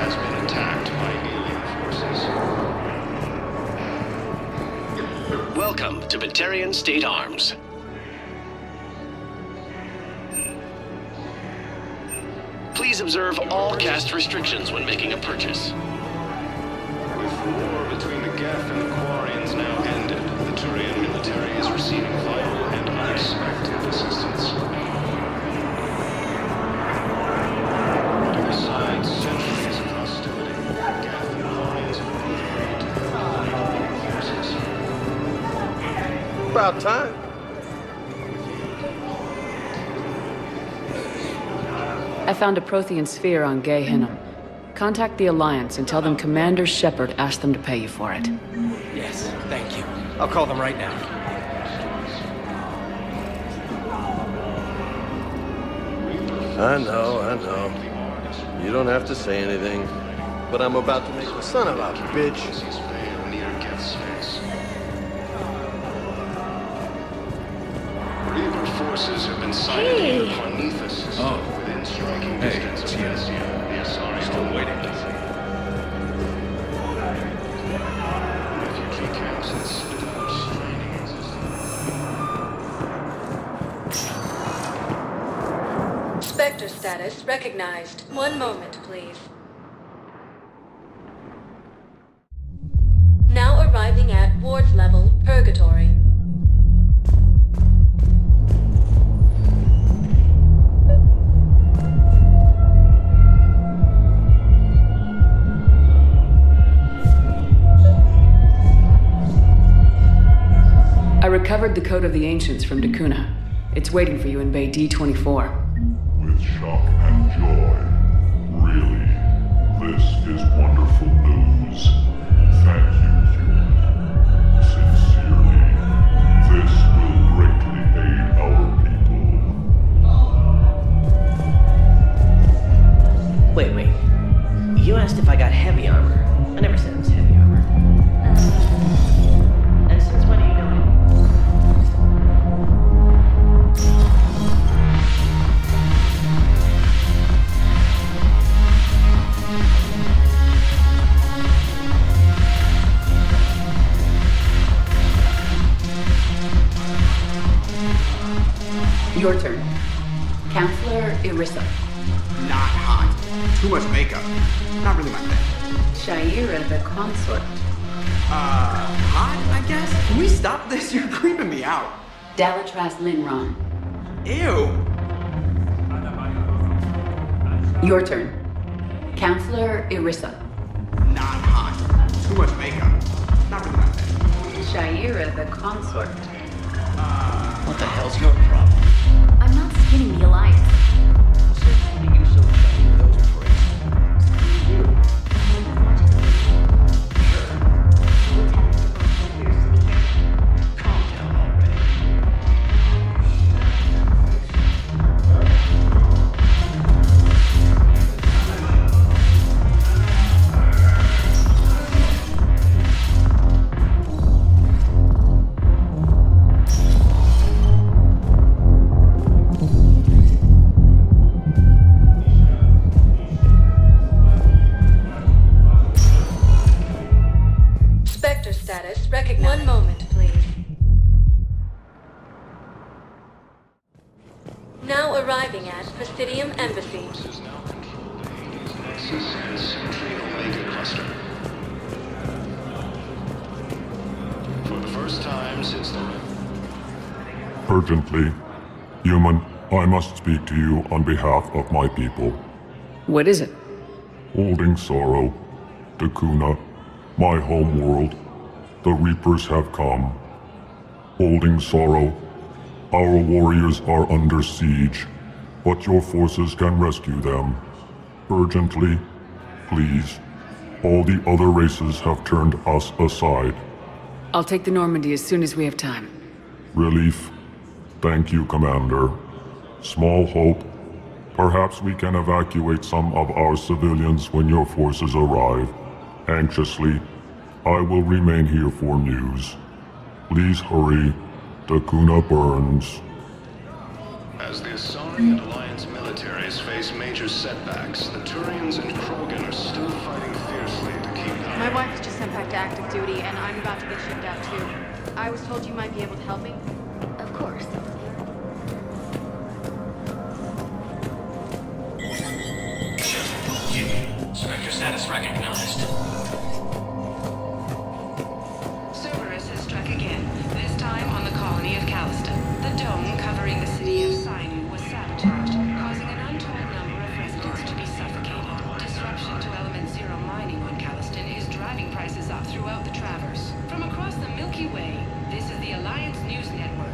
Speaker 23: has been attacked by alien forces. Welcome to Batarian State Arms. Please observe all caste restrictions when making a purchase.
Speaker 17: With the war between the Geth and the Quarians now ended, the Turian military is receiving vital and unexpected assistance. Besides centuries of hostility, the Geth and Quarians have both agreed to collaborate forces.
Speaker 18: About time.
Speaker 21: I found a Prothean sphere on Gay Hinnom. Contact the Alliance and tell them Commander Shepard asked them to pay you for it.
Speaker 3: Yes, thank you. I'll call them right now.
Speaker 18: I know. You don't have to say anything.
Speaker 2: but I'm about to make the son of a bitch.
Speaker 23: Reaper forces have been sighted near Cornethus.
Speaker 15: Oh.
Speaker 23: Within striking
Speaker 15: Hey,
Speaker 23: distance
Speaker 15: it's
Speaker 23: of
Speaker 15: you.
Speaker 23: Vesia. The Asari
Speaker 15: Still waiting.
Speaker 23: refugee camps and citadels straining existence.
Speaker 13: Spectre status recognized. One moment, please. Now arriving at wards level, Purgatory.
Speaker 21: I recovered the Code of the Ancients from Dakuna. It's waiting for you in Bay D24.
Speaker 9: With shock and joy. Really, this is wonderful news. Thank you, human. Sincerely, this will greatly aid our people.
Speaker 18: Wait. You asked if I got heavy armor. I never said it was heavy armor. And since when are you doing it?
Speaker 21: Your turn. Counselor Irissa.
Speaker 12: Not hot. Too much makeup. Not really my thing.
Speaker 21: Shaira the consort.
Speaker 12: Hot, I guess? Can we stop this? You're creeping me out.
Speaker 21: Dalatras Linron.
Speaker 12: Ew.
Speaker 21: Your turn. Counselor Irissa.
Speaker 12: Not hot. Too much makeup. Not really my thing.
Speaker 21: Shaira the consort.
Speaker 18: What the hell's your problem?
Speaker 13: I'm not skinning the Alliance. Status recognized. One moment, please. Now arriving at Presidium Embassy.
Speaker 23: Nexus and Sentry Omega Cluster. For the first time since the...
Speaker 9: Urgently, human, I must speak to you on behalf of my people.
Speaker 21: What is it?
Speaker 9: Holding sorrow, Dakuna, my home world. The Reapers have come. Holding sorrow, our warriors are under siege, but your forces can rescue them. Urgently, please. All the other races have turned us aside.
Speaker 21: I'll take the Normandy as soon as we have time.
Speaker 9: Relief. Thank you, Commander. Small hope. Perhaps we can evacuate some of our civilians when your forces arrive. Anxiously, I will remain here for news. Please hurry. Dakuna burns.
Speaker 23: As the Asari and Alliance militaries face major setbacks, the Turians and Krogan are still fighting fiercely to keep them.
Speaker 19: My wife was just sent back to active duty, and I'm about to get shipped out too. I was told you might be able to help me.
Speaker 13: Of course.
Speaker 25: Spectre status recognized.
Speaker 8: Cerberus has struck again, this time on the colony of Calliston. The dome covering the city of Sinai was sabotaged, causing an untold number of residents to be suffocated. Disruption to Element Zero mining on Calliston is driving prices up throughout the Traverse. From across the Milky Way, this is the Alliance News Network.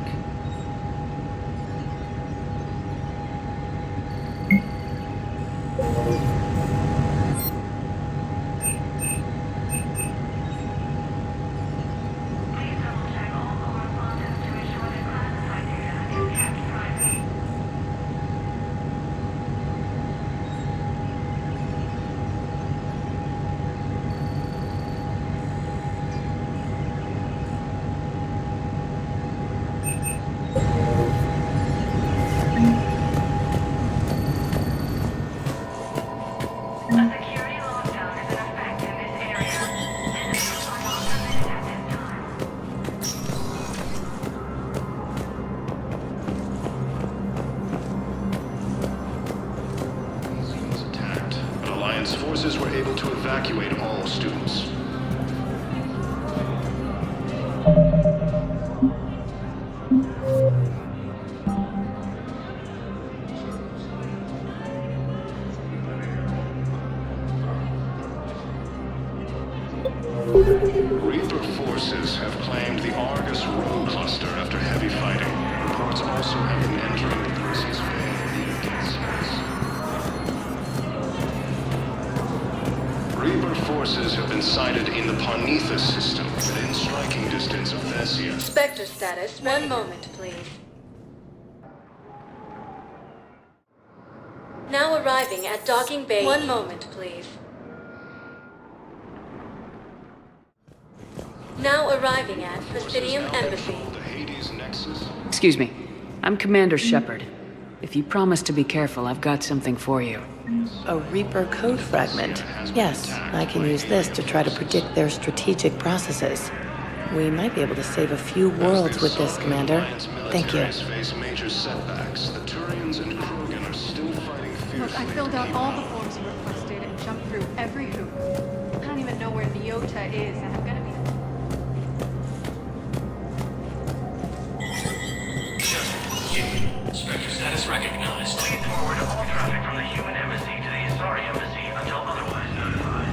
Speaker 23: forces were able to evacuate all students. Reaper forces have claimed the Argus Row cluster after heavy fighting. Reports also have them entering the Perseus Bay near Geth's base. Reaper forces have been sighted in the Parnithus system, within striking distance of Thesia.
Speaker 11: Spectre status, 1 moment, please. Now arriving at docking bay. 1 moment, please. Now arriving at Presidium Embassy.
Speaker 21: Excuse me. I'm Commander Shepard. If you promise to be careful, I've got something for you.
Speaker 1: A Reaper code fragment. Yes, I can use this to try to predict their strategic processes. We might be able to save a few worlds with this, Commander. Thank you.
Speaker 19: Look, I filled out all the forms you requested and jumped through every hoop. I don't even know where Leota is, and I'm gonna be...
Speaker 25: Spectre status recognized. Please forward all traffic from the human embassy to the Asari embassy until otherwise
Speaker 9: notified.